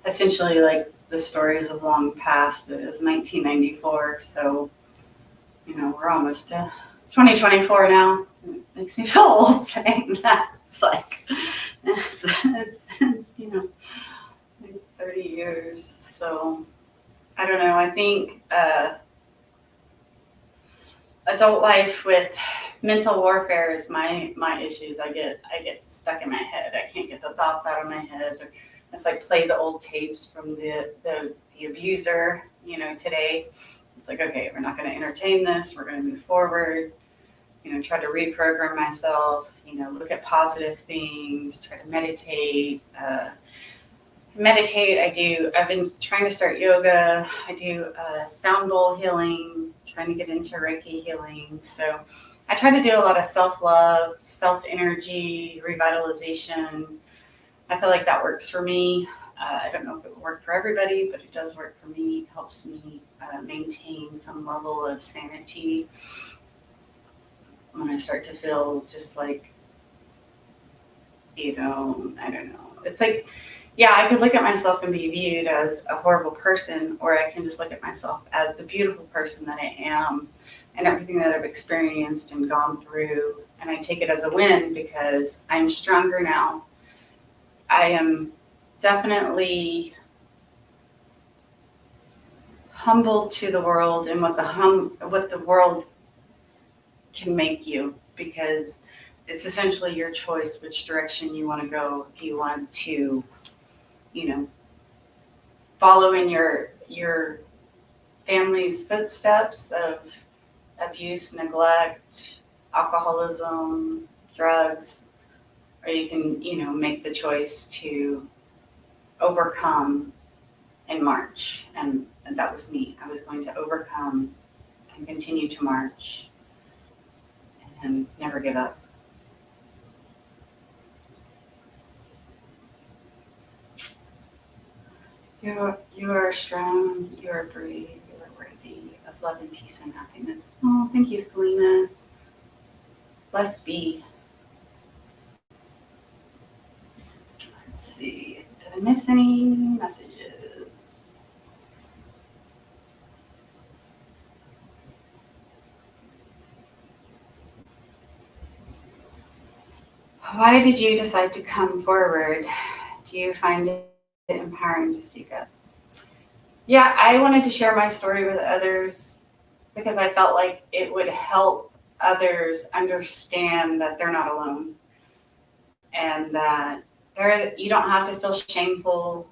essentially like the stories of long past. It was 1994, so, we're almost to 2024 now. It makes me feel old saying that. It's like, it's been, like 30 years. So, I don't know. I think adult life with mental warfare is my issues. I get stuck in my head. I can't get the thoughts out of my head. It's like play the old tapes from the abuser, today. It's like, okay, we're not going to entertain this. We're going to move forward. Try to reprogram myself. Look at positive things. Try to meditate. I've been trying to start yoga. I do sound bowl healing. Trying to get into Reiki healing. So I try to do a lot of self-love, self-energy, revitalization. I feel like that works for me. I don't know if it will work for everybody, but it does work for me. It helps me maintain some level of sanity when I start to feel just like, I don't know. It's like, yeah, I could look at myself and be viewed as a horrible person, or I can just look at myself as the beautiful person that I am and everything that I've experienced and gone through. And I take it as a win because I'm stronger now. I am definitely humbled to the world and what the world can make you, because it's essentially your choice which direction you want to go. If you want to, follow in your family's footsteps of abuse, neglect, alcoholism, drugs, or you can, make the choice to overcome and march. And that was me. I was going to overcome and continue to march and never give up. You are strong, you are brave, you are worthy of love and peace and happiness. Oh, thank you, Selena. Blessed be. Let's see, did I miss any messages? Why did you decide to come forward? Do you find it empowering to speak up? Yeah, I wanted to share my story with others because I felt like it would help others understand that they're not alone, and that you don't have to feel shameful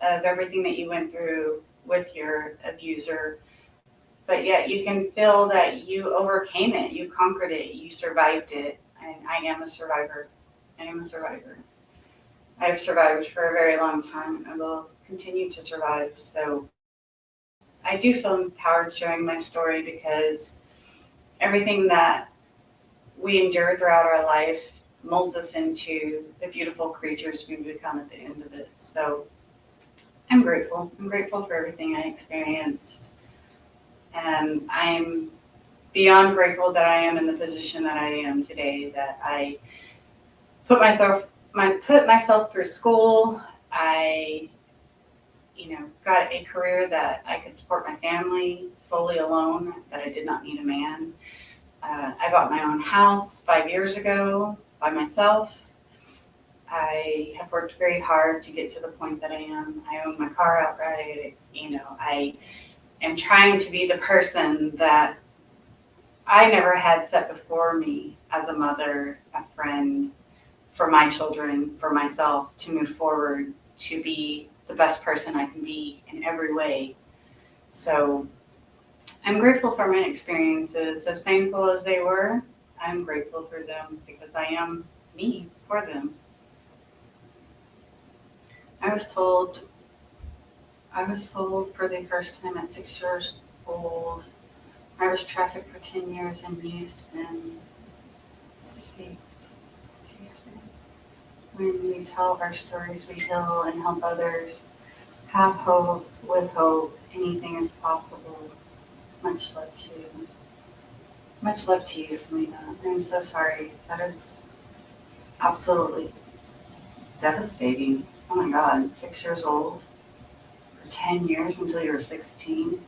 of everything that you went through with your abuser, but yet you can feel that you overcame it, you conquered it, you survived it. And I am a survivor. I am a survivor. I have survived for a very long time, and I will continue to survive. So I do feel empowered sharing my story, because everything that we endure throughout our life molds us into the beautiful creatures we become at the end of it. So I'm grateful. I'm grateful for everything I experienced. And I'm beyond grateful that I am in the position that I am today, that I put myself through school. I, got a career that I could support my family solely alone, that I did not need a man. I bought my own house 5 years ago by myself. I have worked very hard to get to the point that I am. I own my car outright. I am trying to be the person that I never had set before me as a mother, a friend, for my children, for myself, to move forward, to be the best person I can be in every way. So I'm grateful for my experiences, as painful as they were. I'm grateful for them because I am me for them. I was told for the first time at 6 years old. I was trafficked for 10 years and used in when we tell our stories, we heal and help others. Have hope. With hope, anything is possible. Much love to you. Much love to you, Selena. I'm so sorry. That is absolutely devastating. Oh my God, 6 years old for 10 years until you were 16.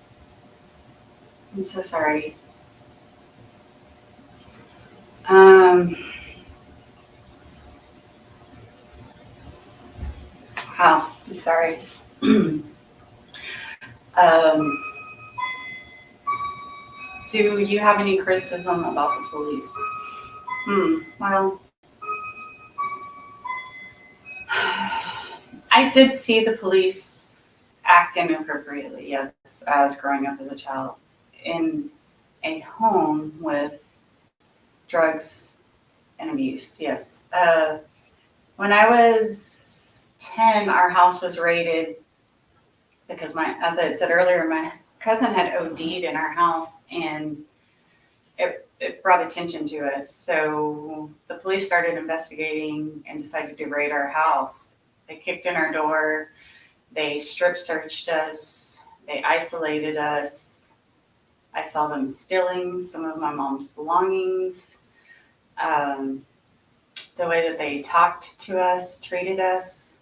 I'm so sorry. Wow, I'm sorry. Do you have any criticism about the police? Well, I did see the police act inappropriately, yes, as growing up as a child in a home with drugs and abuse, yes. When I was 10, our house was raided because as I had said earlier, my cousin had OD'd in our house, and it brought attention to us. So the police started investigating and decided to raid our house. They kicked in our door. They strip searched us. They isolated us. I saw them stealing some of my mom's belongings. The way that they talked to us, treated us.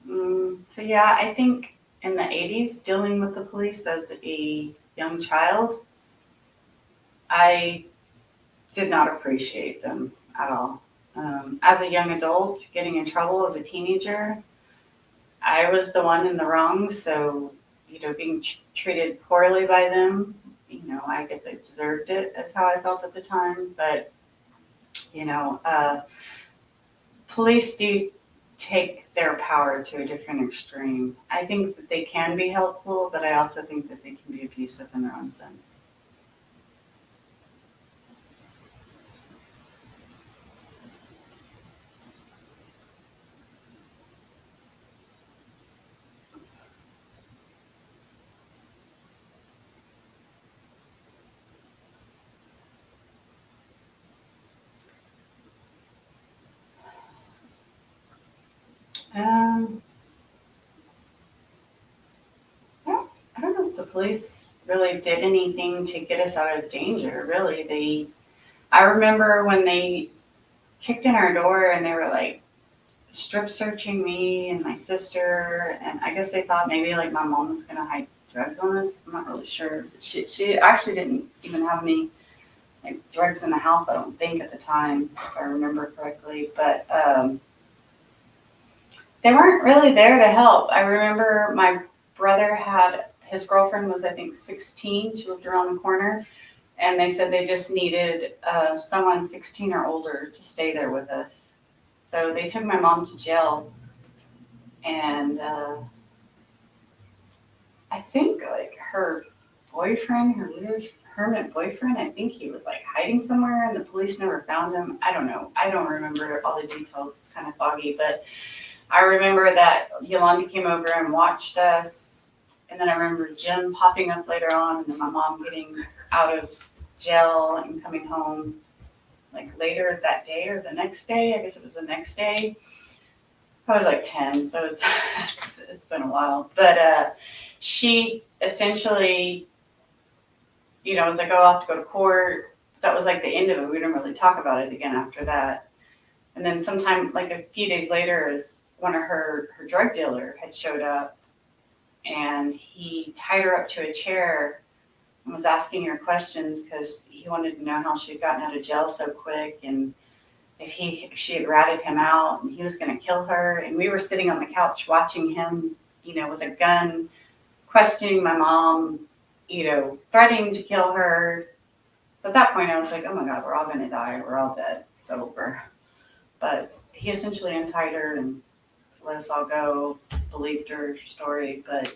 So yeah, I think in the 80s, dealing with the police as a young child, I did not appreciate them at all. As a young adult, getting in trouble as a teenager, I was the one in the wrong. So, being treated poorly by them, I guess I deserved it. That's how I felt at the time. But, police do take their power to a different extreme. I think that they can be helpful, but I also think that they can be abusive in their own sense. Um, I don't know if the police really did anything to get us out of danger, really. I remember when they kicked in our door and they were like strip searching me and my sister, and I guess they thought maybe like my mom was gonna hide drugs on us. I'm not really sure. She actually didn't even have any like drugs in the house, I don't think, at the time, if I remember correctly. But they weren't really there to help. I remember my brother had his girlfriend was, I think, 16. She lived around the corner, and they said they just needed someone 16 or older to stay there with us. So they took my mom to jail, and I think like her boyfriend, her weird hermit boyfriend, I think he was like hiding somewhere, and the police never found him. I don't know. I don't remember all the details. It's kind of foggy, but I remember that Yolanda came over and watched us, and then I remember Jim popping up later on, and then my mom getting out of jail and coming home like later that day or the next day. I guess it was the next day. I was like 10, so it's been a while. But she essentially, was like, oh, I'll have to go to court. That was like the end of it. We didn't really talk about it again after that. And then sometime, like a few days later, is one of her drug dealer had showed up, and he tied her up to a chair and was asking her questions because he wanted to know how she had gotten out of jail so quick, and if she had ratted him out, and he was going to kill her. And we were sitting on the couch watching him, with a gun, questioning my mom, threatening to kill her. At that point, I was like, oh my God, we're all going to die. We're all dead. It's over. But he essentially untied her and let us all go, believed her story. But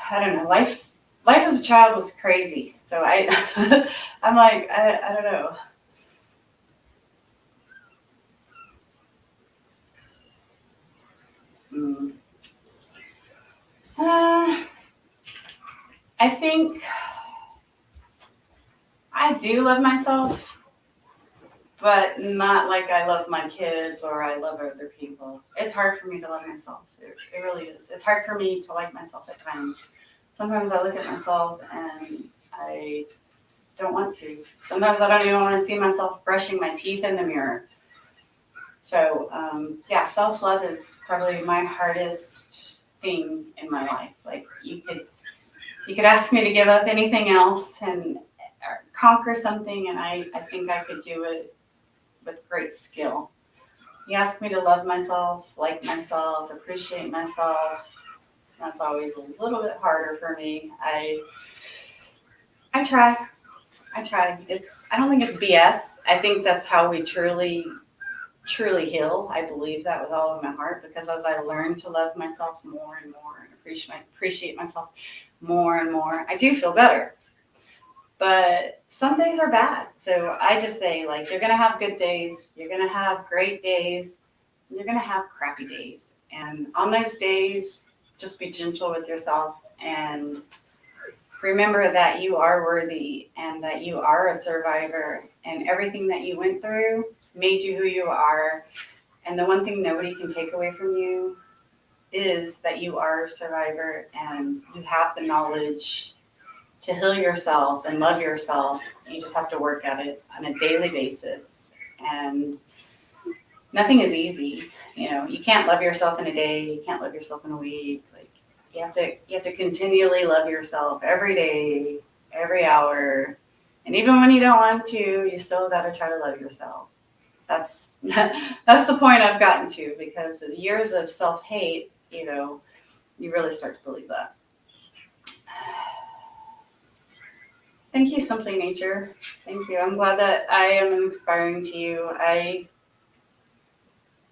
I don't know. Life as a child was crazy. So I'm like, I don't know. I think I do love myself, but not like I love my kids or I love other people. It's hard for me to love myself. It really is. It's hard for me to like myself at times. Sometimes I look at myself and I don't want to. Sometimes I don't even want to see myself brushing my teeth in the mirror. So, self-love is probably my hardest thing in my life. Like you could ask me to give up anything else and conquer something, and I think I could do it with great skill. You ask me to love myself, like myself, appreciate myself. That's always a little bit harder for me. I try. I don't think it's BS. I think that's how we truly heal. I believe that with all of my heart, because as I learn to love myself more and more and appreciate myself more and more, I do feel better. But some days are bad. So I just say, like, you're going to have good days, you're going to have great days, and you're going to have crappy days. And on those days, just be gentle with yourself and remember that you are worthy and that you are a survivor, and everything that you went through made you who you are. And the one thing nobody can take away from you is that you are a survivor and you have the knowledge to heal yourself and love yourself. You just have to work at it on a daily basis. And nothing is easy. You know, you can't love yourself in a day, you can't love yourself in a week. Like you have to continually love yourself every day, every hour. And even when you don't want to, you still gotta try to love yourself. That's the point I've gotten to, because of years of self-hate, you know, you really start to believe that. Thank you, Simply Nature. Thank you. I'm glad that I am inspiring to you. I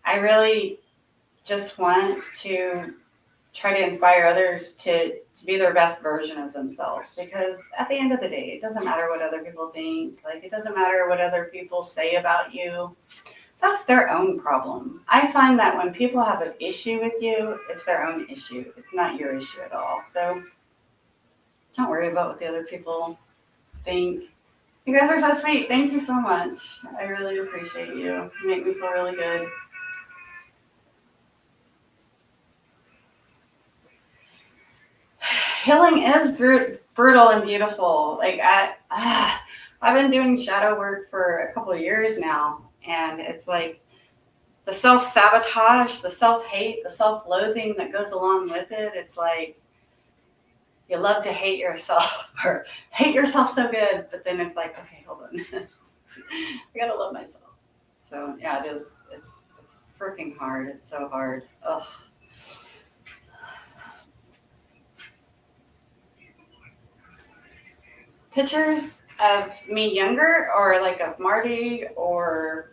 really just want to try to inspire others to be their best version of themselves, because at the end of the day, it doesn't matter what other people think. Like, it doesn't matter what other people say about you. That's their own problem. I find that when people have an issue with you, it's their own issue. It's not your issue at all. So don't worry about what the other people think. You guys are so sweet. Thank you so much. I really appreciate you. You make me feel really good. Healing is brutal and beautiful. Like I've been doing shadow work for a couple of years now, and it's like the self-sabotage, the self-hate, the self-loathing that goes along with it. It's like you love to hate yourself or hate yourself so good, but then it's like, okay, hold on. I gotta love myself. So yeah, it is. It's freaking hard. It's so hard. Ugh. Pictures of me younger, or like of Marty, or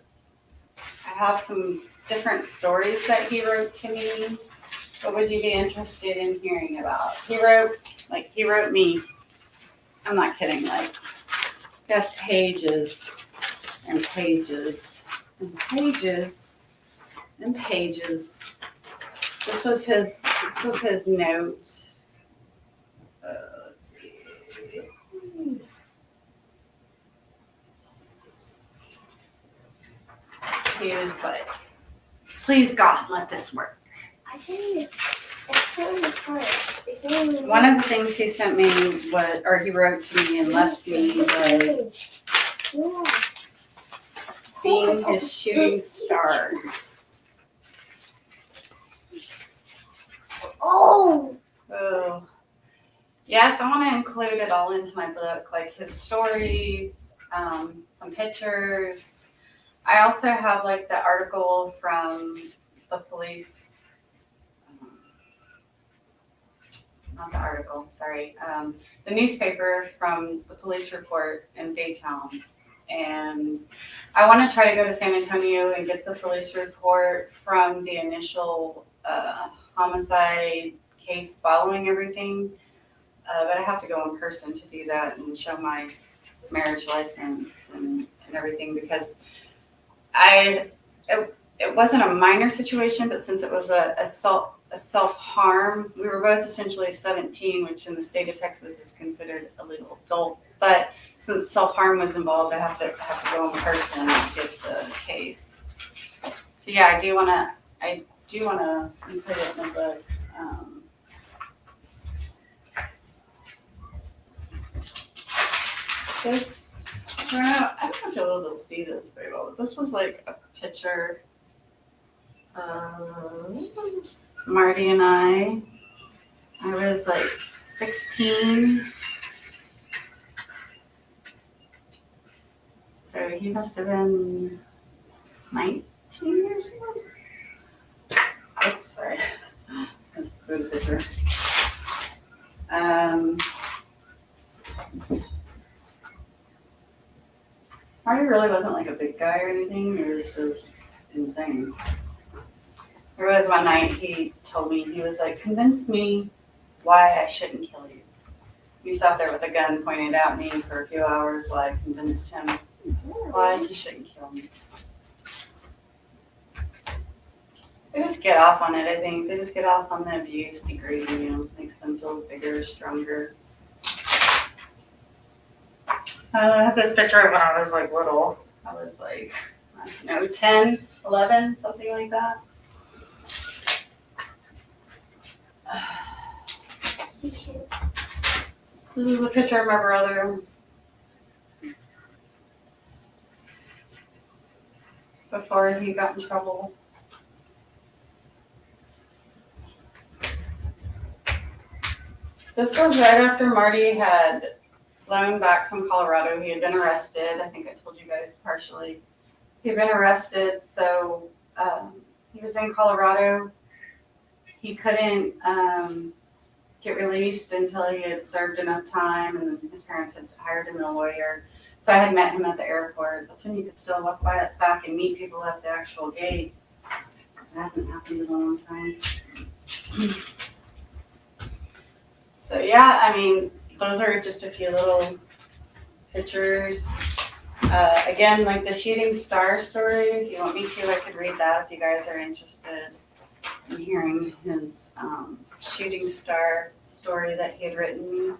I have some different stories that he wrote to me. What would you be interested in hearing about? He wrote me. I'm not kidding. Like, just pages and pages and pages and pages. This was his note. Let's see. He was like, please God, let this work. I think it's so hard. One of the things he sent me was, or he wrote to me and left me, was being his shooting star. Oh! Yes, I want to include it all into my book, like his stories, some pictures. I also have like the article from the police. Not the article, sorry. The newspaper from the police report in Baytown. And I want to try to go to San Antonio and get the police report from the initial homicide case following everything. But I have to go in person to do that and show my marriage license and everything, because it wasn't a minor situation, but since it was a self-harm, we were both essentially 17, which in the state of Texas is considered a legal adult. But since self-harm was involved, I have to go in person and get the case. So yeah, I do want to include it in the book. I don't know if you'll be able to see this very well, but this was like a picture of Marty and I. I was like 16. So he must have been 19 years old. Oops, sorry. That's the picture. Marty really wasn't like a big guy or anything. He was just insane. There was one night he told me, he was like, convince me why I shouldn't kill you. He sat there with a gun pointed at me for a few hours while I convinced him why he shouldn't kill me. They just get off on it, I think. They just get off on the abuse, degrading you, makes them feel bigger, stronger. I had this picture of when I was like little. I was like, I don't know, 10, 11, something like that. This is a picture of my brother before he got in trouble. This was right after Marty had flown back from Colorado. He had been arrested. I think I told you guys partially. He had been arrested, so he was in Colorado. He couldn't get released until he had served enough time, and his parents had hired him a lawyer. So I had met him at the airport. That's when you could still walk back and meet people at the actual gate. It hasn't happened in a long time. So yeah, I mean, those are just a few little pictures. Again, like the shooting star story, if you want me to, I could read that if you guys are interested in hearing his shooting star story that he had written.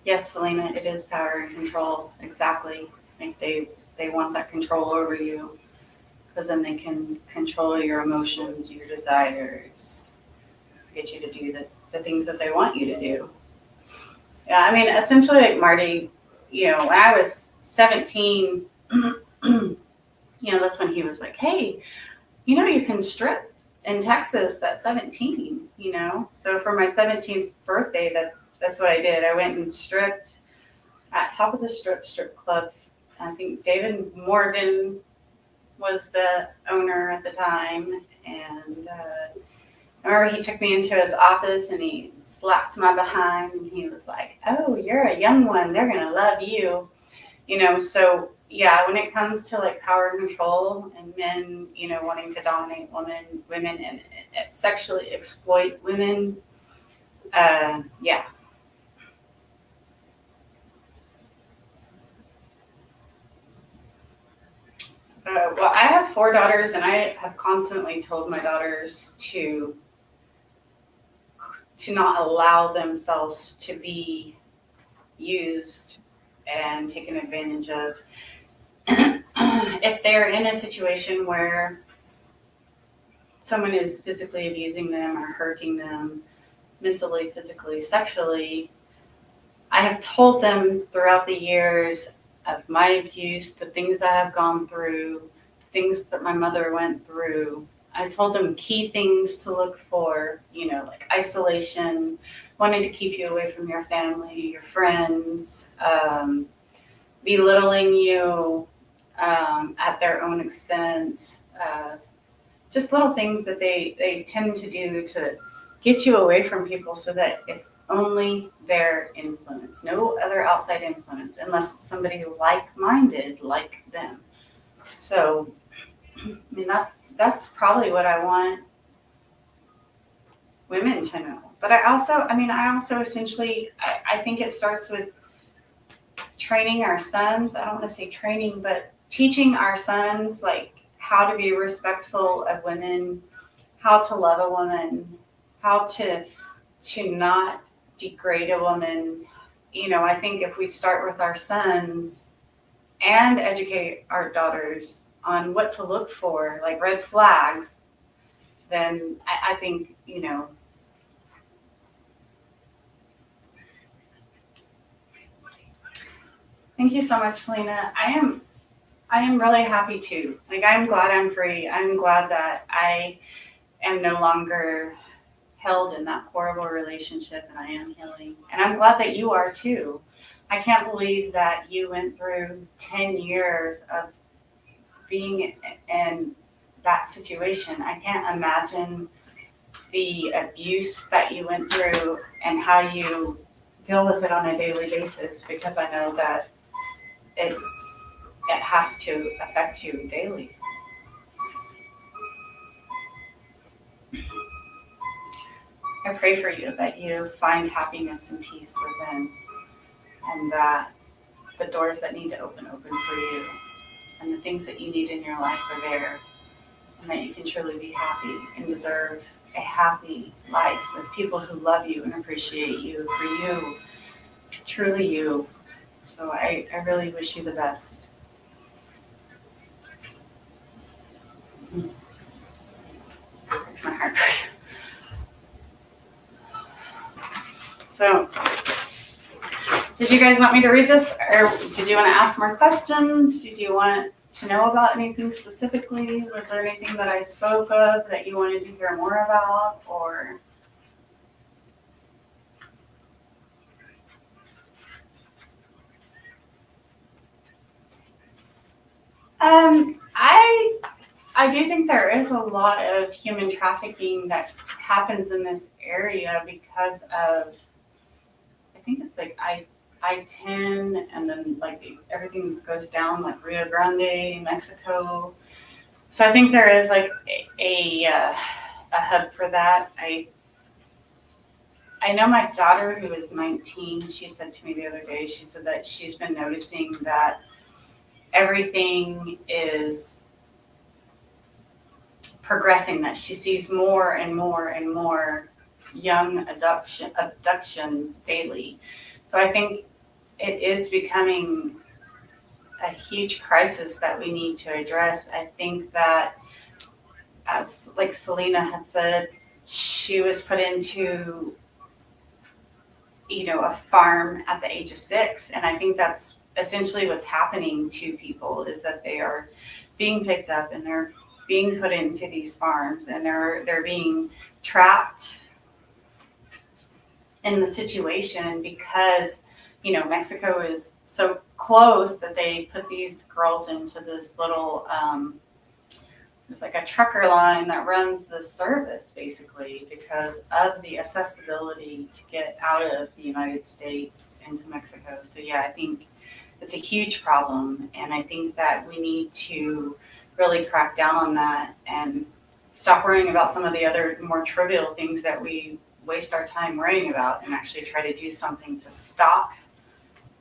Yes, Selena, it is power and control. Exactly. I think they want that control over you because then they can control your emotions, your desires, get you to do the things that they want you to do. Yeah, I mean, essentially, like Marty, when I was 17, that's when he was like, hey, you can strip in Texas at 17, So for my 17th birthday, that's what I did. I went and stripped at Top of the Strip Club. I think David Morgan was the owner at the time, and I remember he took me into his office and he slapped my behind and he was like, oh, you're a young one. They're going to love you. So yeah, when it comes to like power and control and men, wanting to dominate women and sexually exploit women, yeah. Well, I have 4 daughters and I have constantly told my daughters to not allow themselves to be used and taken advantage of. If they're in a situation where someone is physically abusing them or hurting them mentally, physically, sexually, I have told them throughout the years of my abuse, the things I have gone through, things that my mother went through. I told them key things to look for, like isolation, wanting to keep you away from your family, your friends, belittling you at their own expense, just little things that they tend to do to get you away from people so that it's only their influence, no other outside influence, unless it's somebody like-minded like them. So, I mean, that's probably what I want women to know. But I also essentially, I think it starts with training our sons. I don't want to say training, but teaching our sons like how to be respectful of women, how to love a woman, how to not degrade a woman. I think if we start with our sons and educate our daughters on what to look for, like red flags, then I think, Thank you so much, Selena. I am really happy too. Like, I'm glad I'm free. I'm glad that I am no longer held in that horrible relationship and I am healing. And I'm glad that you are too. I can't believe that you went through 10 years of being in that situation. I can't imagine the abuse that you went through and how you deal with it on a daily basis, because I know that it has to affect you daily. I pray for you that you find happiness and peace within, and that the doors that need to open for you, and the things that you need in your life are there, and that you can truly be happy and deserve a happy life with people who love you and appreciate you for you, truly you. So I really wish you the best. Breaks my heart for you. So, did you guys want me to read this, or did you want to ask more questions? Did you want to know about anything specifically? Was there anything that I spoke of that you wanted to hear more about, or? I do think there is a lot of human trafficking that happens in this area because of, I think it's like I-10, and then like everything goes down like Rio Grande, Mexico. So I think there is like a hub for that. I know my daughter, who is 19, she said to me the other day, she said that she's been noticing that everything is progressing, that she sees more and more and more young abductions daily. So I think it is becoming a huge crisis that we need to address. I think that, as like Selena had said, she was put into, a farm at the age of 6. And I think that's essentially what's happening to people, is that they are being picked up and they're being put into these farms, and they're being trapped in the situation because, Mexico is so close that they put these girls into this little, there's like a trucker line that runs the service basically because of the accessibility to get out of the United States into Mexico. So yeah, I think it's a huge problem, and I think that we need to really crack down on that and stop worrying about some of the other more trivial things that we waste our time worrying about, and actually try to do something to stop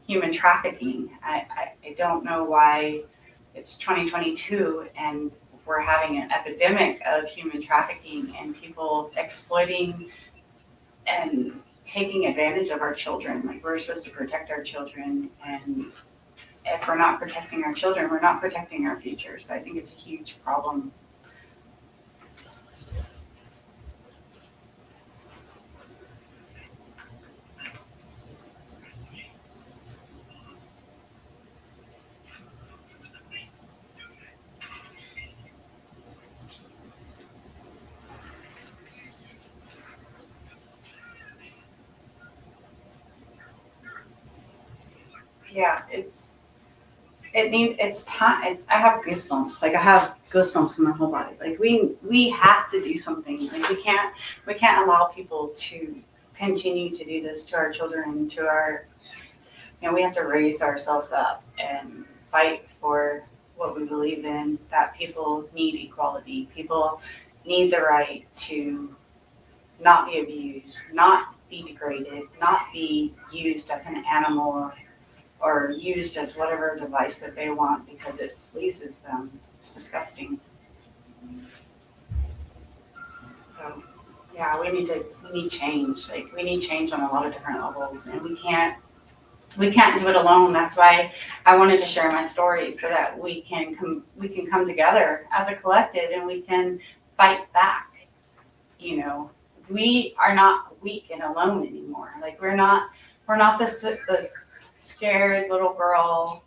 human trafficking. I don't know why it's 2022 and we're having an epidemic of human trafficking and people exploiting and taking advantage of our children. Like, we're supposed to protect our children, and if we're not protecting our children, we're not protecting our future. So I think it's a huge problem. Yeah, it's time. I have goosebumps. Like, I have goosebumps in my whole body. Like, we have to do something. Like, we can't allow people to continue to do this to our children, to our, we have to raise ourselves up and fight for what we believe in, that people need equality. People need the right to not be abused, not be degraded, not be used as an animal or used as whatever device that they want because it pleases them. It's disgusting. So yeah, we need change. Like, we need change on a lot of different levels, and we can't do it alone. That's why I wanted to share my story, so that we can come together as a collective and we can fight back. We are not weak and alone anymore. Like, we're not the scared little girl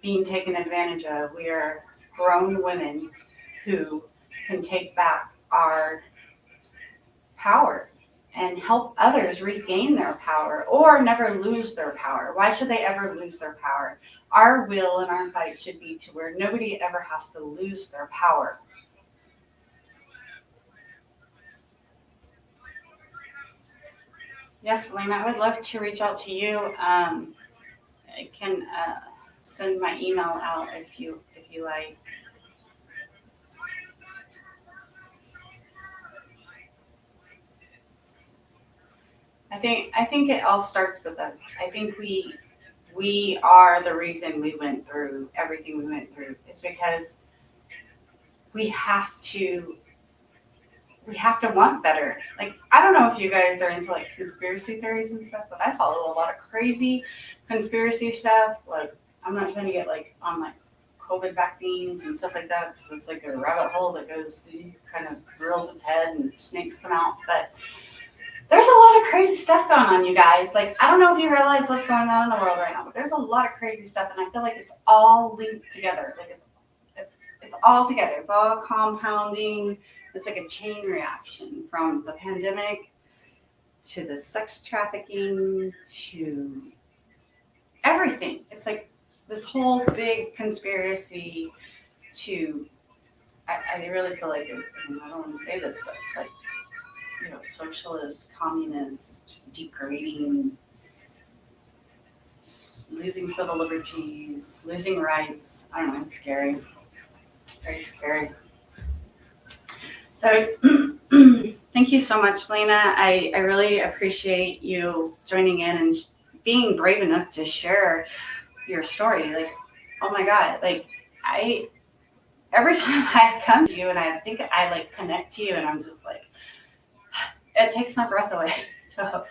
being taken advantage of. We are grown women who can take back our power and help others regain their power, or never lose their power. Why should they ever lose their power? Our will and our fight should be to where nobody ever has to lose their power. Yes, Elena, I would love to reach out to you. I can send my email out if you like. I think it all starts with us. I think we are the reason we went through everything we went through. It's because we have to we have to want better. Like, I don't know if you guys are into like conspiracy theories and stuff, but I follow a lot of crazy conspiracy stuff. Like, I'm not trying to get like on like COVID vaccines and stuff like that because it's like a rabbit hole that goes, kind of drills its head and snakes come out. But there's a lot of crazy stuff going on, you guys. Like, I don't know if you realize what's going on in the world right now, but there's a lot of crazy stuff, and I feel like it's all linked together. Like, it's all together. It's all compounding. It's like a chain reaction from the pandemic to the sex trafficking to everything. It's like this whole big conspiracy to, I really feel like, I don't want to say this, but it's like, socialist, communist, degrading, losing civil liberties, losing rights. I don't know, it's scary. Very scary. So thank you so much, Lena. I really appreciate you joining in and being brave enough to share your story. Like, oh my God, like every time I come to you and I think I like connect to you and I'm just like, it takes my breath away. So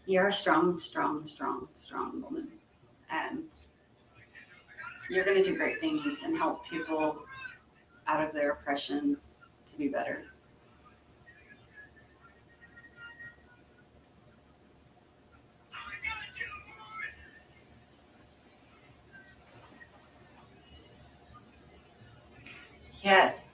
you're a strong, strong, strong, strong woman. And you're going to do great things and help people out of their oppression to be better. Yes.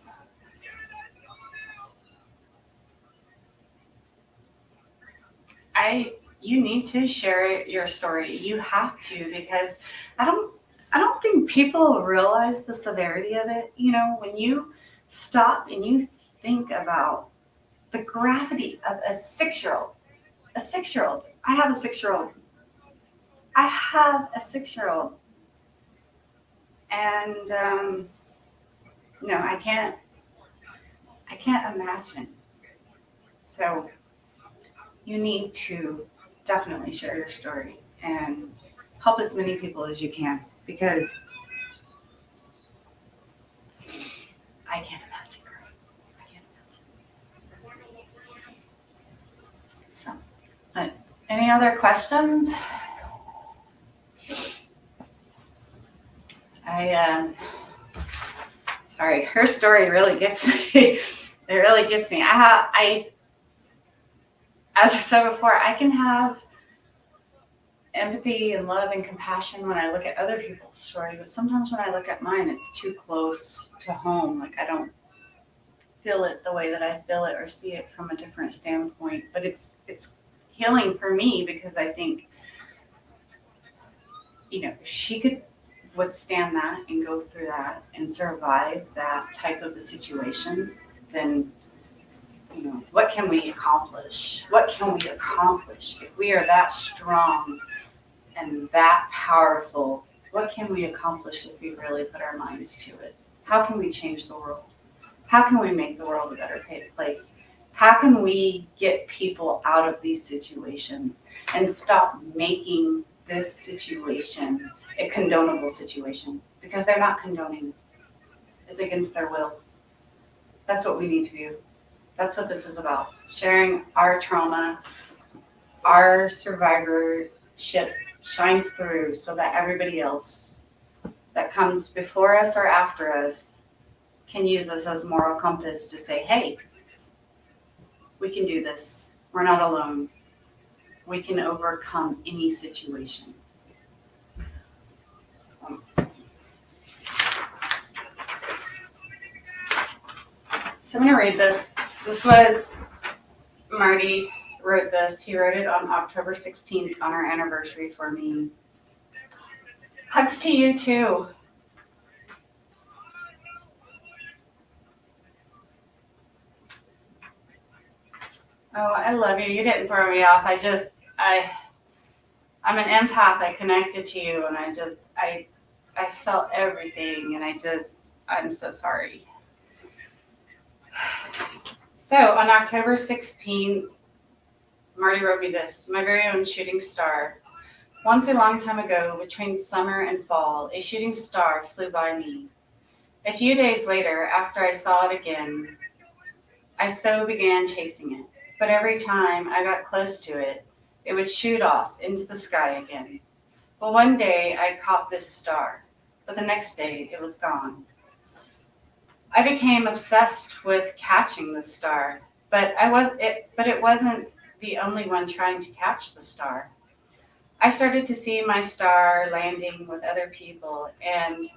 You need to share your story. You have to, because I don't think people realize the severity of it. When you stop and you think about the gravity of a 6-year-old. A 6-year-old. I have a 6-year-old. And no, I can't imagine. So you need to definitely share your story and help as many people as you can, because I can't imagine, girl. I can't imagine. So, but any other questions? Sorry, her story really gets me. It really gets me. As I said before, I can have empathy and love and compassion when I look at other people's story, but sometimes when I look at mine, it's too close to home. Like, I don't feel it the way that I feel it or see it from a different standpoint. But it's healing for me, because I think, if she could withstand that and go through that and survive that type of a situation, then what can we accomplish? What can we accomplish if we are that strong and that powerful? What can we accomplish if we really put our minds to it? How can we change the world? How can we make the world a better place? How can we get people out of these situations and stop making this situation a condonable situation? Because they're not condoning. It's against their will. That's what we need to do. That's what this is about. Sharing our trauma, our survivorship shines through so that everybody else that comes before us or after us can use us as moral compass to say, hey, we can do this. We're not alone. We can overcome any situation. So I'm going to read this. This was Marty wrote this. He wrote it on October 16th on our anniversary for me. Hugs to you too. Oh, I love you. You didn't throw me off. I'm an empath. I connected to you, and I felt everything, and I'm so sorry. So on October 16th, Marty wrote me this: my very own shooting star. Once a long time ago, between summer and fall, a shooting star flew by me. A few days later, after I saw it again, I so began chasing it. But every time I got close to it, it would shoot off into the sky again. Well, one day I caught this star, but the next day it was gone. I became obsessed with catching the star, but it wasn't the only one trying to catch the star. I started to see my star landing with other people, and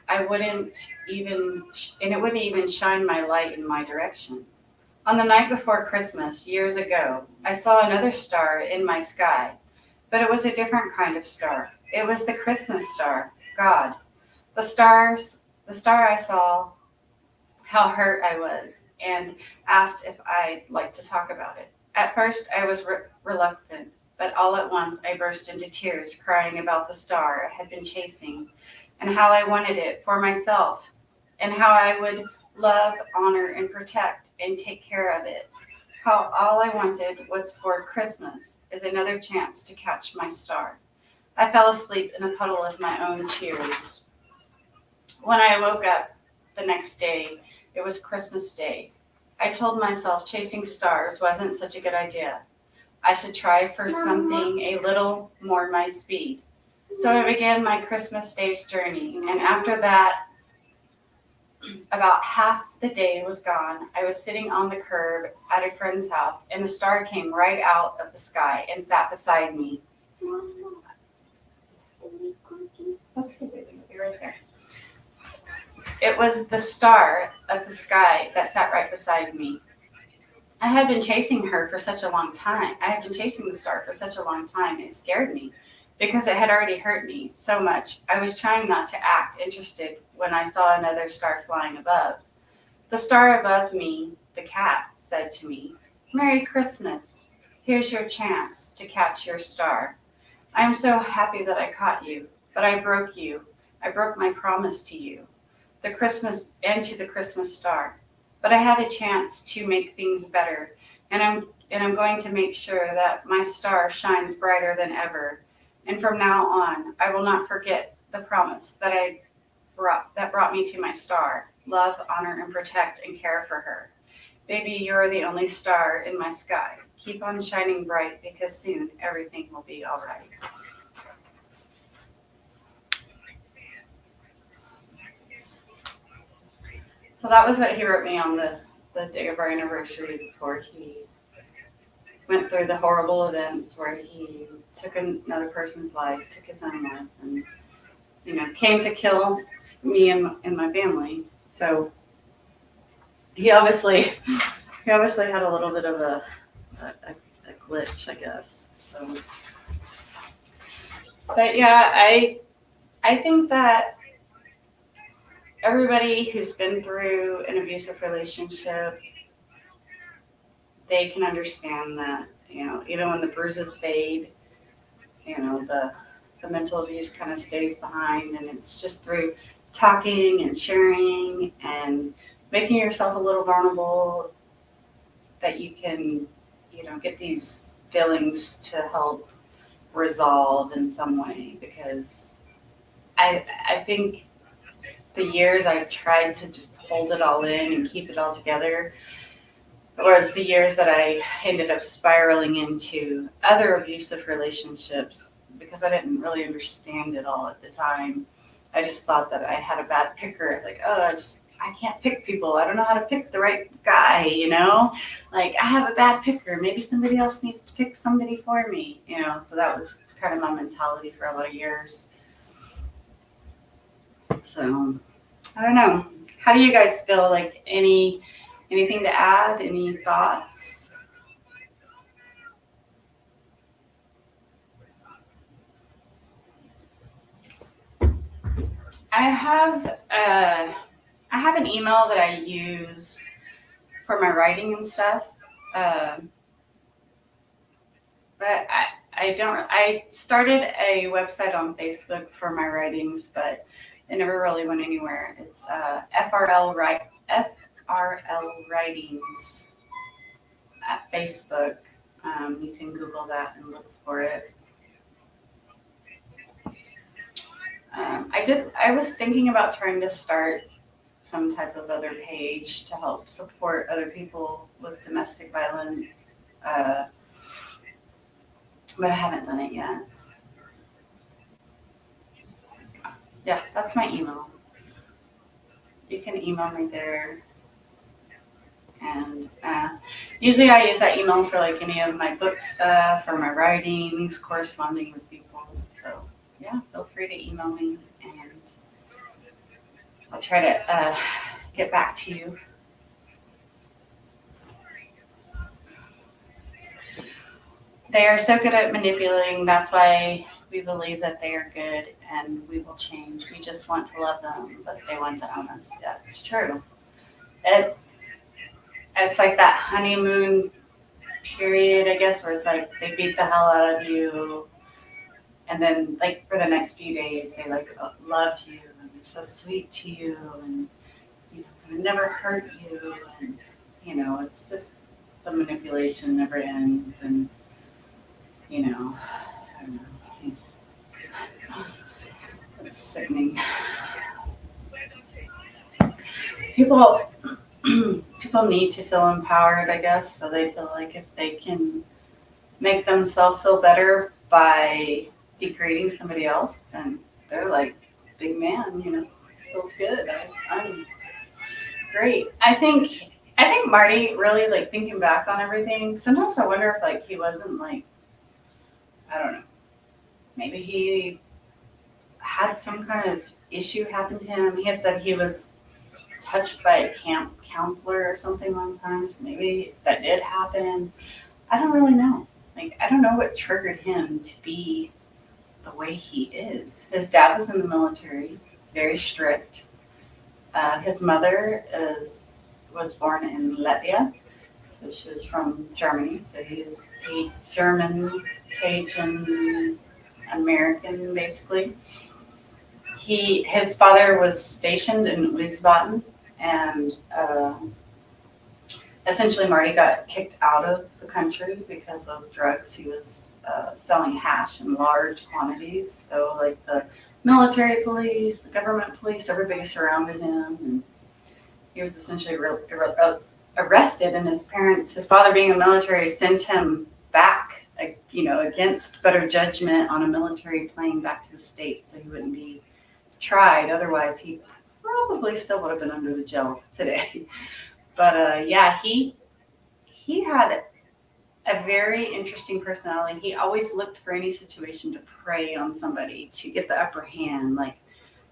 it wouldn't even shine my light in my direction. On the night before Christmas, years ago, I saw another star in my sky, but it was a different kind of star. It was the Christmas star, God. The star I saw, how hurt I was, and asked if I'd like to talk about it. At first, I was reluctant, but all at once I burst into tears, crying about the star I had been chasing, and how I wanted it for myself, and how I would love, honor, and protect and take care of it. How all I wanted was for Christmas is another chance to catch my star. I fell asleep in a puddle of my own tears. When I woke up the next day, it was Christmas Day. I told myself chasing stars wasn't such a good idea. I should try for something a little more my speed. So I began my Christmas Day's journey, and after that, about half the day was gone. I was sitting on the curb at a friend's house, and the star came right out of the sky and sat beside me. Okay, be right there. It was the star of the sky that sat right beside me. I had been chasing her for such a long time. I had been chasing the star for such a long time. It scared me because it had already hurt me so much. I was trying not to act interested when I saw another star flying above. The star above me, the cat, said to me, "Merry Christmas. Here's your chance to catch your star. I am so happy that I caught you, but I broke you. I broke my promise to you, the Christmas and to the Christmas star. But I had a chance to make things better, and I'm going to make sure that my star shines brighter than ever. And from now on, I will not forget the promise that brought me to my star. Love, honor, and protect and care for her. Baby, you're the only star in my sky. Keep on shining bright because soon everything will be all right." So that was what he wrote me on the day of our anniversary before he went through the horrible events where he took another person's life, took his own life, and came to kill me and my family. So he obviously had a little bit of a glitch, I guess. So, but yeah, I think that everybody who's been through an abusive relationship, they can understand that, even when the bruises fade, the mental abuse kind of stays behind, and it's just through talking and sharing and making yourself a little vulnerable that you can, get these feelings to help resolve in some way. Because I think the years I've tried to just hold it all in and keep it all together, whereas the years that I ended up spiraling into other abusive relationships, because I didn't really understand it all at the time. I just thought that I had a bad picker. Like, I can't pick people. I don't know how to pick the right guy, Like, I have a bad picker. Maybe somebody else needs to pick somebody for me, So that was kind of my mentality for a lot of years. So, I don't know. How do you guys feel? Like, anything to add? Any thoughts? I have an email that I use for my writing and stuff, but I don't. I started a website on Facebook for my writings, but it never really went anywhere. It's FRL Writings at Facebook. You can Google that and look for it. I was thinking about trying to start some type of other page to help support other people with domestic violence, but I haven't done it yet. Yeah, that's my email. You can email me there. And usually I use that email for like any of my book stuff or my writings, corresponding with people. So yeah, feel free to email me and I'll try to get back to you. They are so good at manipulating. That's why we believe that they are good and we will change. We just want to love them, but they want to own us. That's true. It's like that honeymoon period, I guess, where it's like they beat the hell out of you, and then like for the next few days they like love you and they're so sweet to you, and they never hurt you, and it's just the manipulation never ends, and I don't know, it's sickening. People need to feel empowered, I guess, so they feel like if they can make themselves feel better by degrading somebody else, then they're like, big man, feels good. I'm great. I think Marty really, like, thinking back on everything, sometimes I wonder if like he wasn't like, I don't know, maybe he had some kind of issue happen to him. He had said he was touched by a camp counselor or something one time, so maybe that did happen. I don't really know. Like, I don't know what triggered him to be the way he is. His dad was in the military, very strict. His mother was born in Latvia, so she was from Germany. So he's a German, Cajun, American, basically. His father was stationed in Wiesbaden, and essentially Marty got kicked out of the country because of drugs. He was selling hash in large quantities. So like the military police, the government police, everybody surrounded him, and he was essentially arrested. And his father being in the military, sent him back, against better judgment on a military plane back to the States, so he wouldn't be tried. Otherwise, he probably still would have been under the jail today. But yeah, he had a very interesting personality. He always looked for any situation to prey on somebody, to get the upper hand, like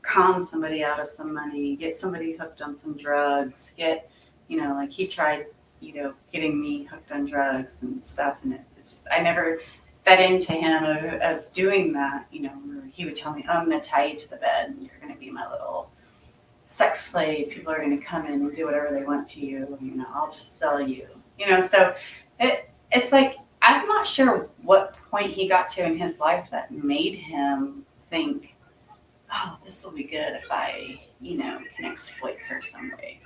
con somebody out of some money, get somebody hooked on some drugs, like he tried, getting me hooked on drugs and stuff. And it's just, I never fed into him of doing that, where he would tell me, oh, I'm going to tie you to the bed and you're going to be my little sex slave. People are going to come in and do whatever they want to you. I'll just sell you. So it's like, I'm not sure what point he got to in his life that made him think, oh, this will be good if I, can exploit her some way.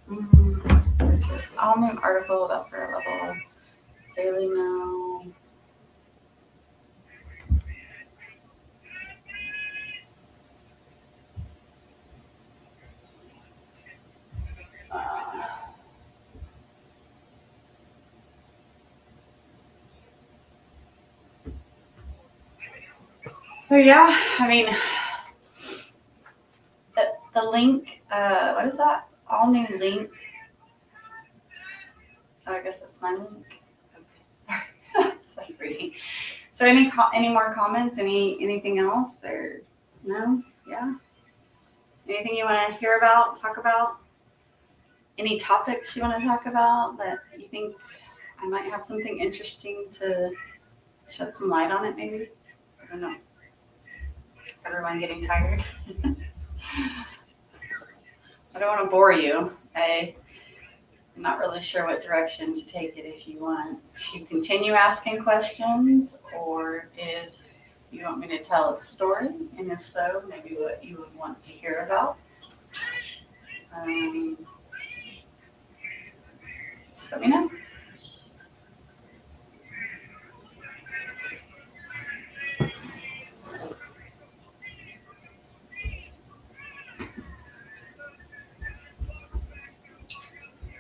What is this? All new article about Farrah Lovell. Daily Mail. So yeah, I mean, the link, what is that? All new link. Oh, I guess that's my link. Okay. Sorry. It's like reading. So any more comments? Anything else, or no? Yeah. Anything you want to hear about, talk about? Any topics you want to talk about that you think I might have something interesting to shed some light on it, maybe? I don't know. Everyone getting tired? I don't want to bore you. I'm not really sure what direction to take it, if you want to continue asking questions or if you want me to tell a story, and if so, maybe what you would want to hear about. Just let me know.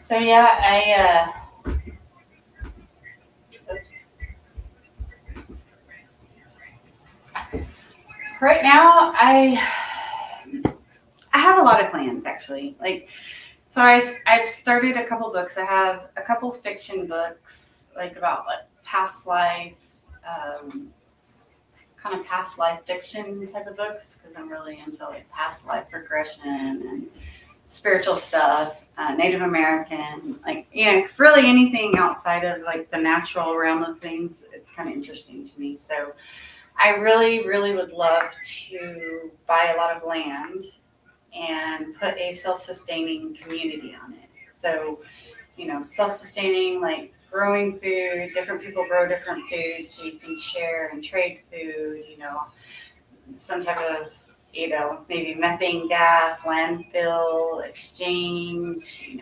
So yeah, oops. Right now I have a lot of plans actually. Like, so I've started a couple books. I have a couple fiction books, like about like past life, um, kind of past life fiction type of books, because I'm really into like past life regression and spiritual stuff, Native American, like, really anything outside of like the natural realm of things. It's kind of interesting to me. So I really, really would love to buy a lot of land and put a self-sustaining community on it. So, self-sustaining, like growing food, different people grow different foods, so you can share and trade food, some type of, maybe methane gas, landfill, exchange,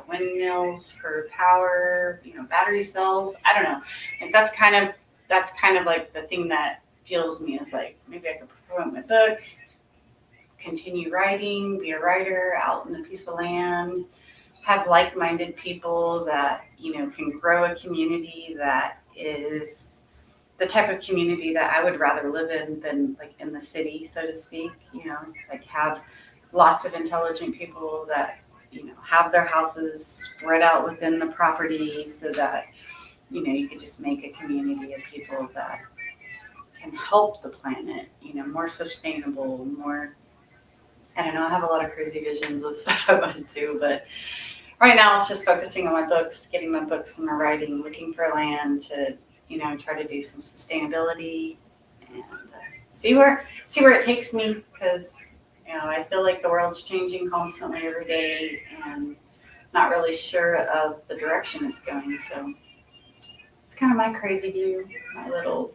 windmills for power, battery cells. I don't know. Like that's kind of like the thing that fuels me is like maybe I could promote my books, continue writing, be a writer out in a piece of land, have like-minded people that, can grow a community that is the type of community that I would rather live in than like in the city, so to speak, like have lots of intelligent people that, have their houses spread out within the property so that, you could just make a community of people that can help the planet, more sustainable, more, I don't know, I have a lot of crazy visions of stuff I want to do, but right now it's just focusing on my books, getting my books and my writing, looking for land to, try to do some sustainability and see where it takes me, because, I feel like the world's changing constantly every day and not really sure of the direction it's going. So it's kind of my crazy view, my little,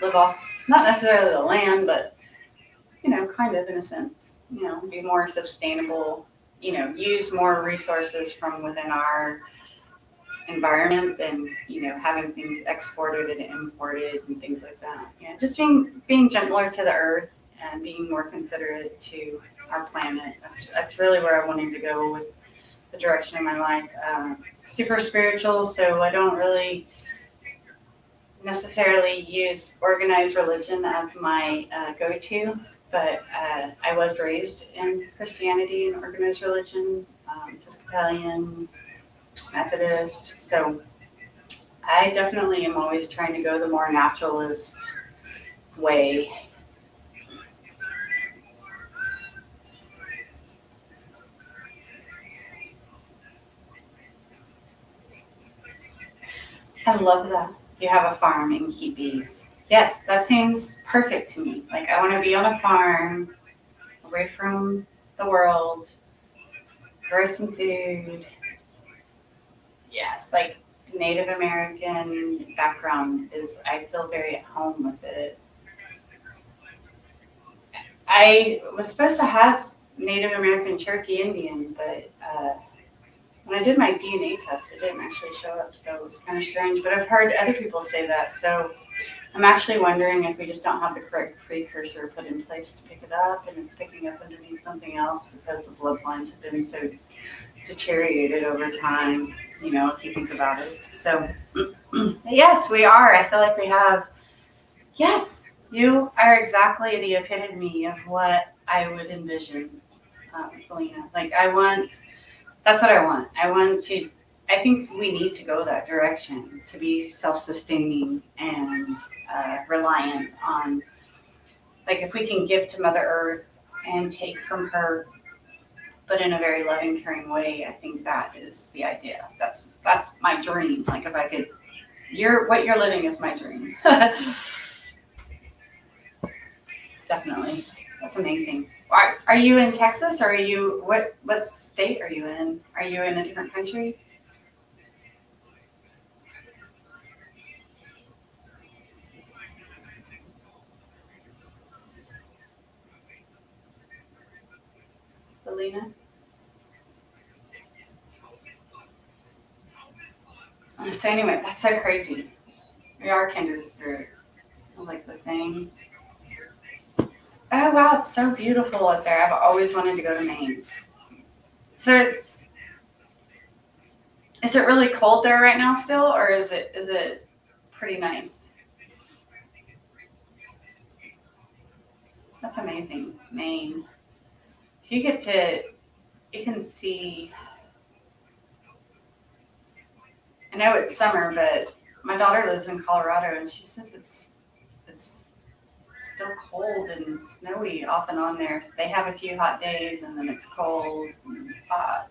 live off, not necessarily the land, but kind of in a sense, be more sustainable, use more resources from within our environment than, having things exported and imported and things like that. Just being gentler to the earth and being more considerate to our planet. That's really where I wanted to go with the direction of my life. Super spiritual, so I don't really necessarily use organized religion as my go-to. But I was raised in Christianity and organized religion, Episcopalian, Methodist. So I definitely am always trying to go the more naturalist way. I love that. You have a farm and keep bees. Yes, that seems perfect to me. Like I want to be on a farm, away from the world, grow some food. Yes, like Native American background is, I feel very at home with it. I was supposed to have Native American Cherokee Indian, but when I did my DNA test, it didn't actually show up, so it was kind of strange. But I've heard other people say that, so I'm actually wondering if we just don't have the correct precursor put in place to pick it up, and it's picking up underneath something else because the bloodlines have been so deteriorated over time, if you think about it. So, yes, we are. I feel like we have, yes, you are exactly the epitome of what I would envision, Selena. Like, that's what I want. I think we need to go that direction to be self-sustaining and reliant on, like, if we can give to Mother Earth and take from her, but in a very loving, caring way, I think that is the idea. That's my dream. Like, if I could, what you're living is my dream. Definitely. That's amazing. Are you in Texas, or are you, what state are you in? Are you in a different country? Selena? So anyway, that's so crazy. We are kindred spirits. We're like the same. Oh wow, it's so beautiful out there. I've always wanted to go to Maine. So is it really cold there right now still, or is it pretty nice? That's amazing, Maine. If you get to, you can see. I know it's summer, but my daughter lives in Colorado, and she says it's still cold and snowy off and on there. So they have a few hot days, and then it's cold and it's hot.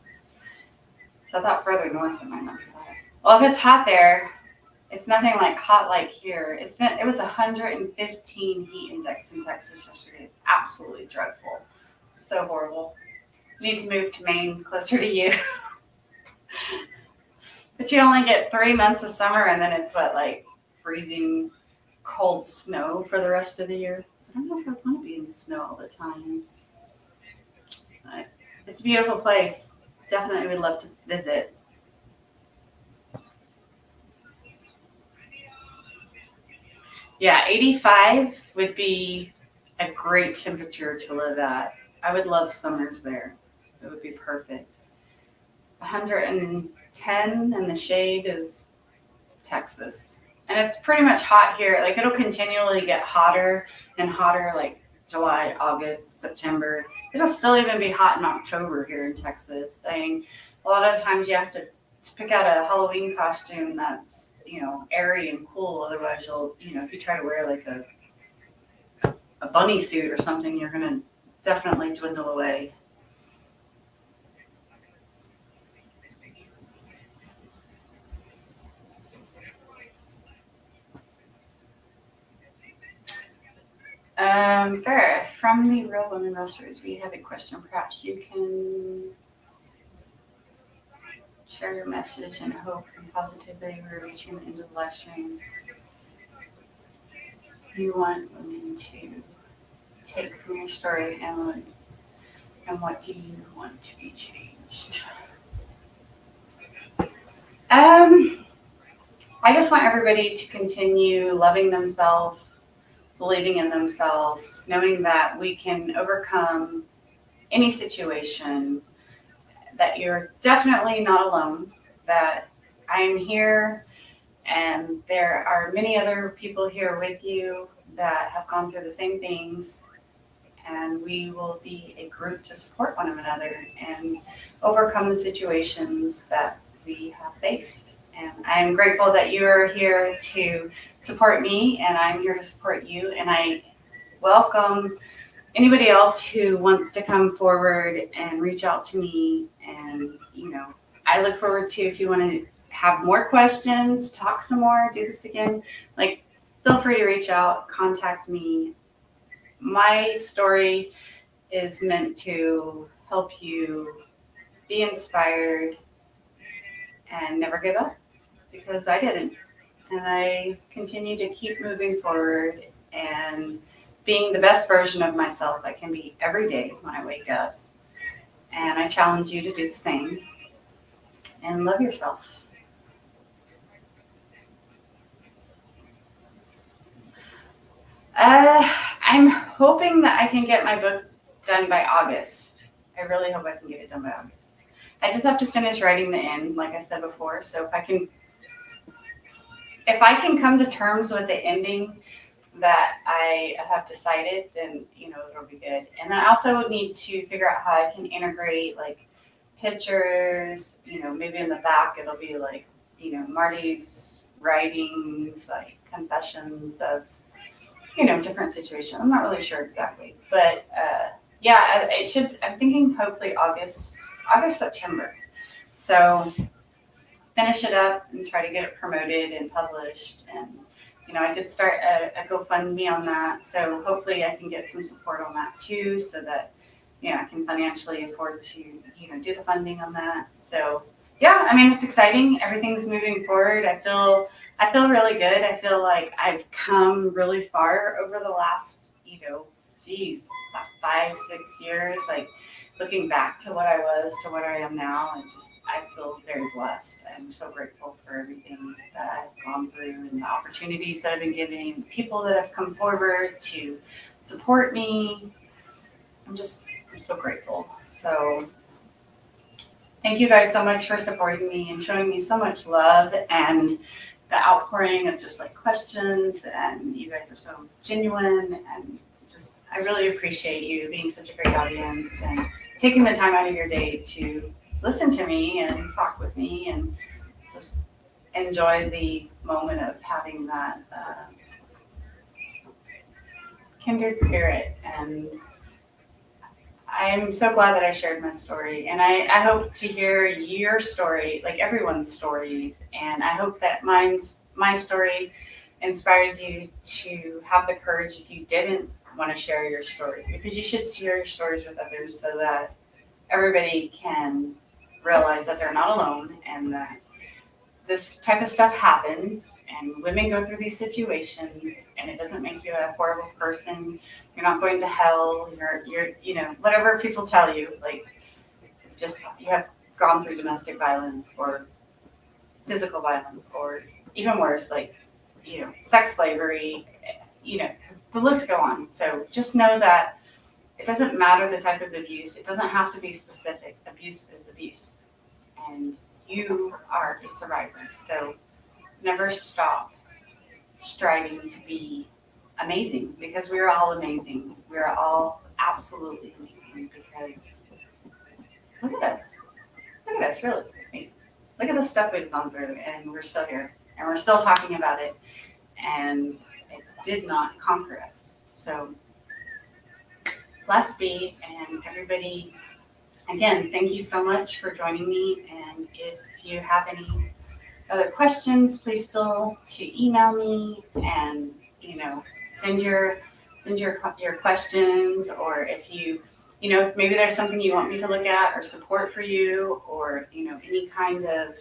So I thought further north it might not be hot. Well, if it's hot there, it's nothing like hot like here. It was 115 heat index in Texas yesterday. It's absolutely dreadful. So horrible. We need to move to Maine, closer to you. But you only get 3 months of summer, and then it's like freezing cold snow for the rest of the year. I don't know if I want to be in snow all the time. It's a beautiful place. Definitely would love to visit. Yeah, 85 would be a great temperature to live at. I would love summers there. It would be perfect. 110 in the shade is Texas. And it's pretty much hot here. Like, it'll continually get hotter and hotter, like July, August, September. It'll still even be hot in October here in Texas. A lot of times you have to pick out a Halloween costume that's, airy and cool. Otherwise if you try to wear like a bunny suit or something, you're going to definitely dwindle away. Farrah, from the Real Women, Real Stories, we have a question. Perhaps you can share your message and hope and positivity we're reaching the end of the live stream. You want women to take from your story and what do you want to be changed? I just want everybody to continue loving themselves, believing in themselves, knowing that we can overcome any situation, that you're definitely not alone, that I am here and there are many other people here with you that have gone through the same things, and we will be a group to support one another and overcome the situations that we have faced. And I am grateful that you are here to support me, and I'm here to support you. And I welcome anybody else who wants to come forward and reach out to me. And, I look forward to, if you want to have more questions, talk some more, do this again, feel free to reach out, contact me. My story is meant to help you be inspired and never give up, because I didn't. And I continue to keep moving forward and being the best version of myself I can be every day when I wake up. And I challenge you to do the same and love yourself. I'm hoping that I can get my book done by August. I really hope I can get it done by August. I just have to finish writing the end, like I said before. So if I can come to terms with the ending that I have decided, then it'll be good. And then I also need to figure out how I can integrate pictures. Maybe in the back it'll be Marty's writings, confessions of different situations. I'm not really sure exactly, but it should. I'm thinking hopefully August, September. So finish it up and try to get it promoted and published. And I did start a GoFundMe on that, so hopefully I can get some support on that too, so that I can financially afford to do the funding on that. So it's exciting. Everything's moving forward. I feel really good. I feel like I've come really far over the last, about 5-6 years. Looking back to what I was to what I am now, I feel very blessed. I'm so grateful for everything that I've gone through and the opportunities that I've been given, the people that have come forward to support me. I'm so grateful. So thank you guys so much for supporting me and showing me so much love and the outpouring of just like questions, and you guys are so genuine, and just I really appreciate you being such a great audience and taking the time out of your day to listen to me and talk with me and just enjoy the moment of having that kindred spirit. And I'm so glad that I shared my story, and I hope to hear your story, like everyone's stories, and I hope that my story inspires you to have the courage if you didn't want to share your story, because you should share your stories with others so that everybody can realize that they're not alone and that this type of stuff happens and women go through these situations, and it doesn't make you a horrible person. You're not going to hell. You're whatever people tell you, like just you have gone through domestic violence or physical violence or even worse, like sex slavery, the list go on. So just know that it doesn't matter the type of abuse. It doesn't have to be specific. Abuse is abuse, and you are a survivor. So never stop striving to be amazing, because we're all amazing. We're all absolutely amazing, because look at us. Look at us, really. I mean, look at the stuff we've gone through, and we're still here, and we're still talking about it, and it did not conquer us. So blessed be, and everybody, again, thank you so much for joining me. And if you have any other questions, please feel to email me and send your questions, or if if maybe there's something you want me to look at or support for you, or any kind of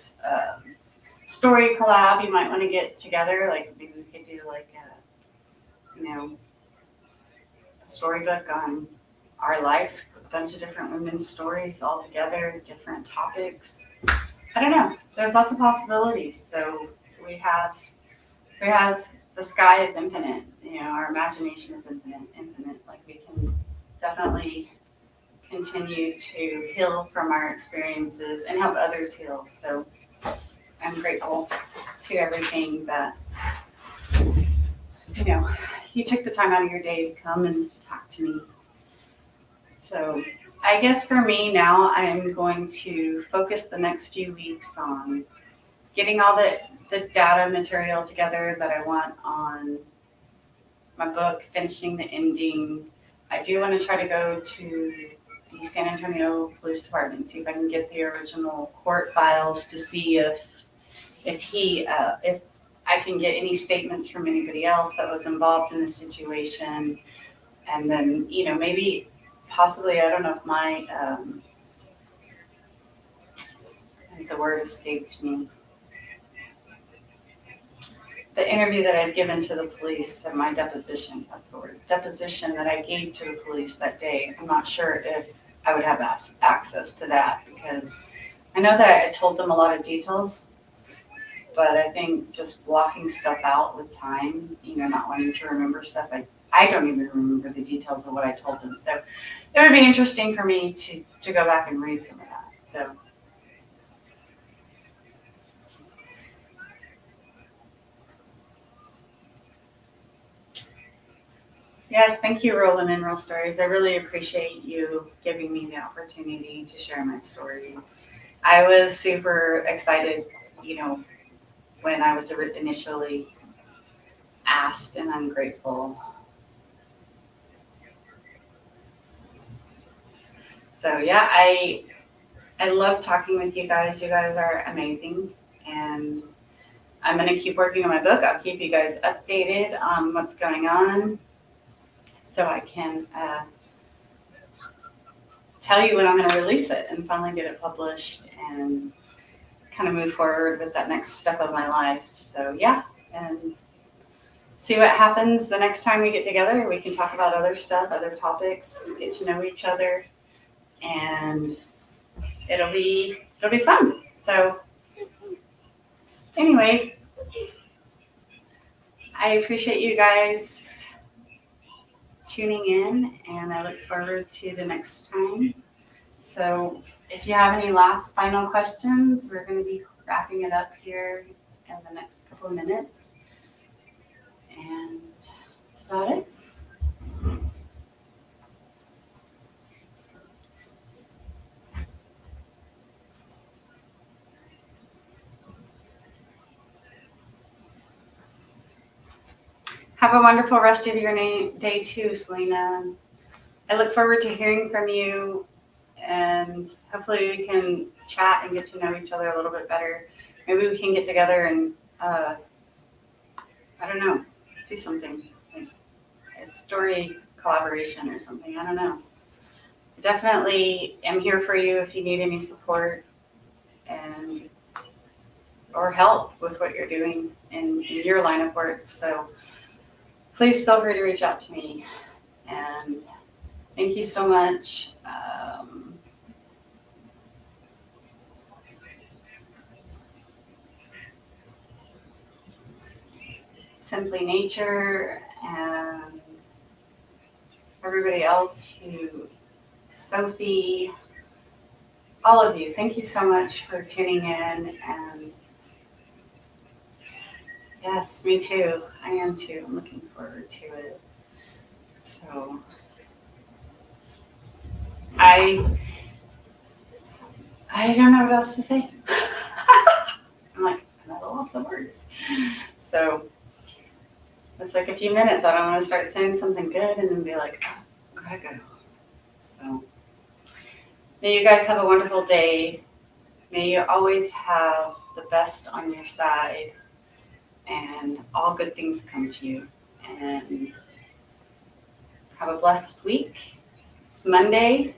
story collab you might want to get together. Like maybe we could do like a storybook on our lives, a bunch of different women's stories all together, different topics. I don't know. There's lots of possibilities. So we have the sky is infinite. Our imagination is infinite. Like we can definitely continue to heal from our experiences and help others heal. So I'm grateful to everything that you took the time out of your day to come and talk to me. So I guess for me now, I'm going to focus the next few weeks on getting all the data material together that I want on my book, finishing the ending. I do want to try to go to the San Antonio Police Department and see if I can get the original court files to see if I can get any statements from anybody else that was involved in the situation. And then, maybe possibly, I don't know if the word escaped me. The interview that I'd given to the police and my deposition, that's the word, deposition that I gave to the police that day. I'm not sure if I would have access to that, because I know that I told them a lot of details, but I think just blocking stuff out with time, not wanting to remember stuff, I don't even remember the details of what I told them. So it would be interesting for me to go back and read some of that. So yes, thank you, Real Women, Real Stories. I really appreciate you giving me the opportunity to share my story. I was super excited, when I was initially asked, and I'm grateful. So yeah, I love talking with you guys. You guys are amazing, and I'm going to keep working on my book. I'll keep you guys updated on what's going on, so I can tell you when I'm going to release it and finally get it published and kind of move forward with that next step of my life. So yeah, and see what happens the next time we get together. We can talk about other stuff, other topics, get to know each other, and it'll be fun. So anyway, I appreciate you guys tuning in, and I look forward to the next time. So if you have any last final questions, we're going to be wrapping it up here in the next couple of minutes. And that's about it. Have a wonderful rest of your day too, Selena. I look forward to hearing from you, and hopefully we can chat and get to know each other a little bit better. Maybe we can get together and, I don't know, do something, like a story collaboration or something. I don't know. I definitely am here for you if you need any support and or help with what you're doing in your line of work. So please feel free to reach out to me. And thank you so much. Simply Nature and everybody else Sophie, all of you, thank you so much for tuning in. And yes, me too. I am too. I'm looking forward to it. So I don't know what else to say. I'm like, I'm at a loss of words. So it's like a few minutes. I don't want to start saying something good and then be like, oh, gotta go. So may you guys have a wonderful day. May you always have the best on your side and all good things come to you. And have a blessed week. It's Monday.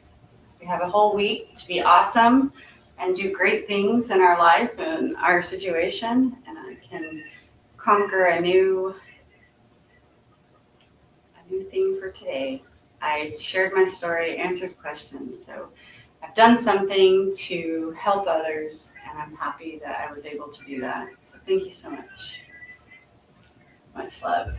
We have a whole week to be awesome and do great things in our life and our situation. And I can conquer a new thing for today. I shared my story, answered questions. So I've done something to help others, and I'm happy that I was able to do that. So thank you so much. Much love.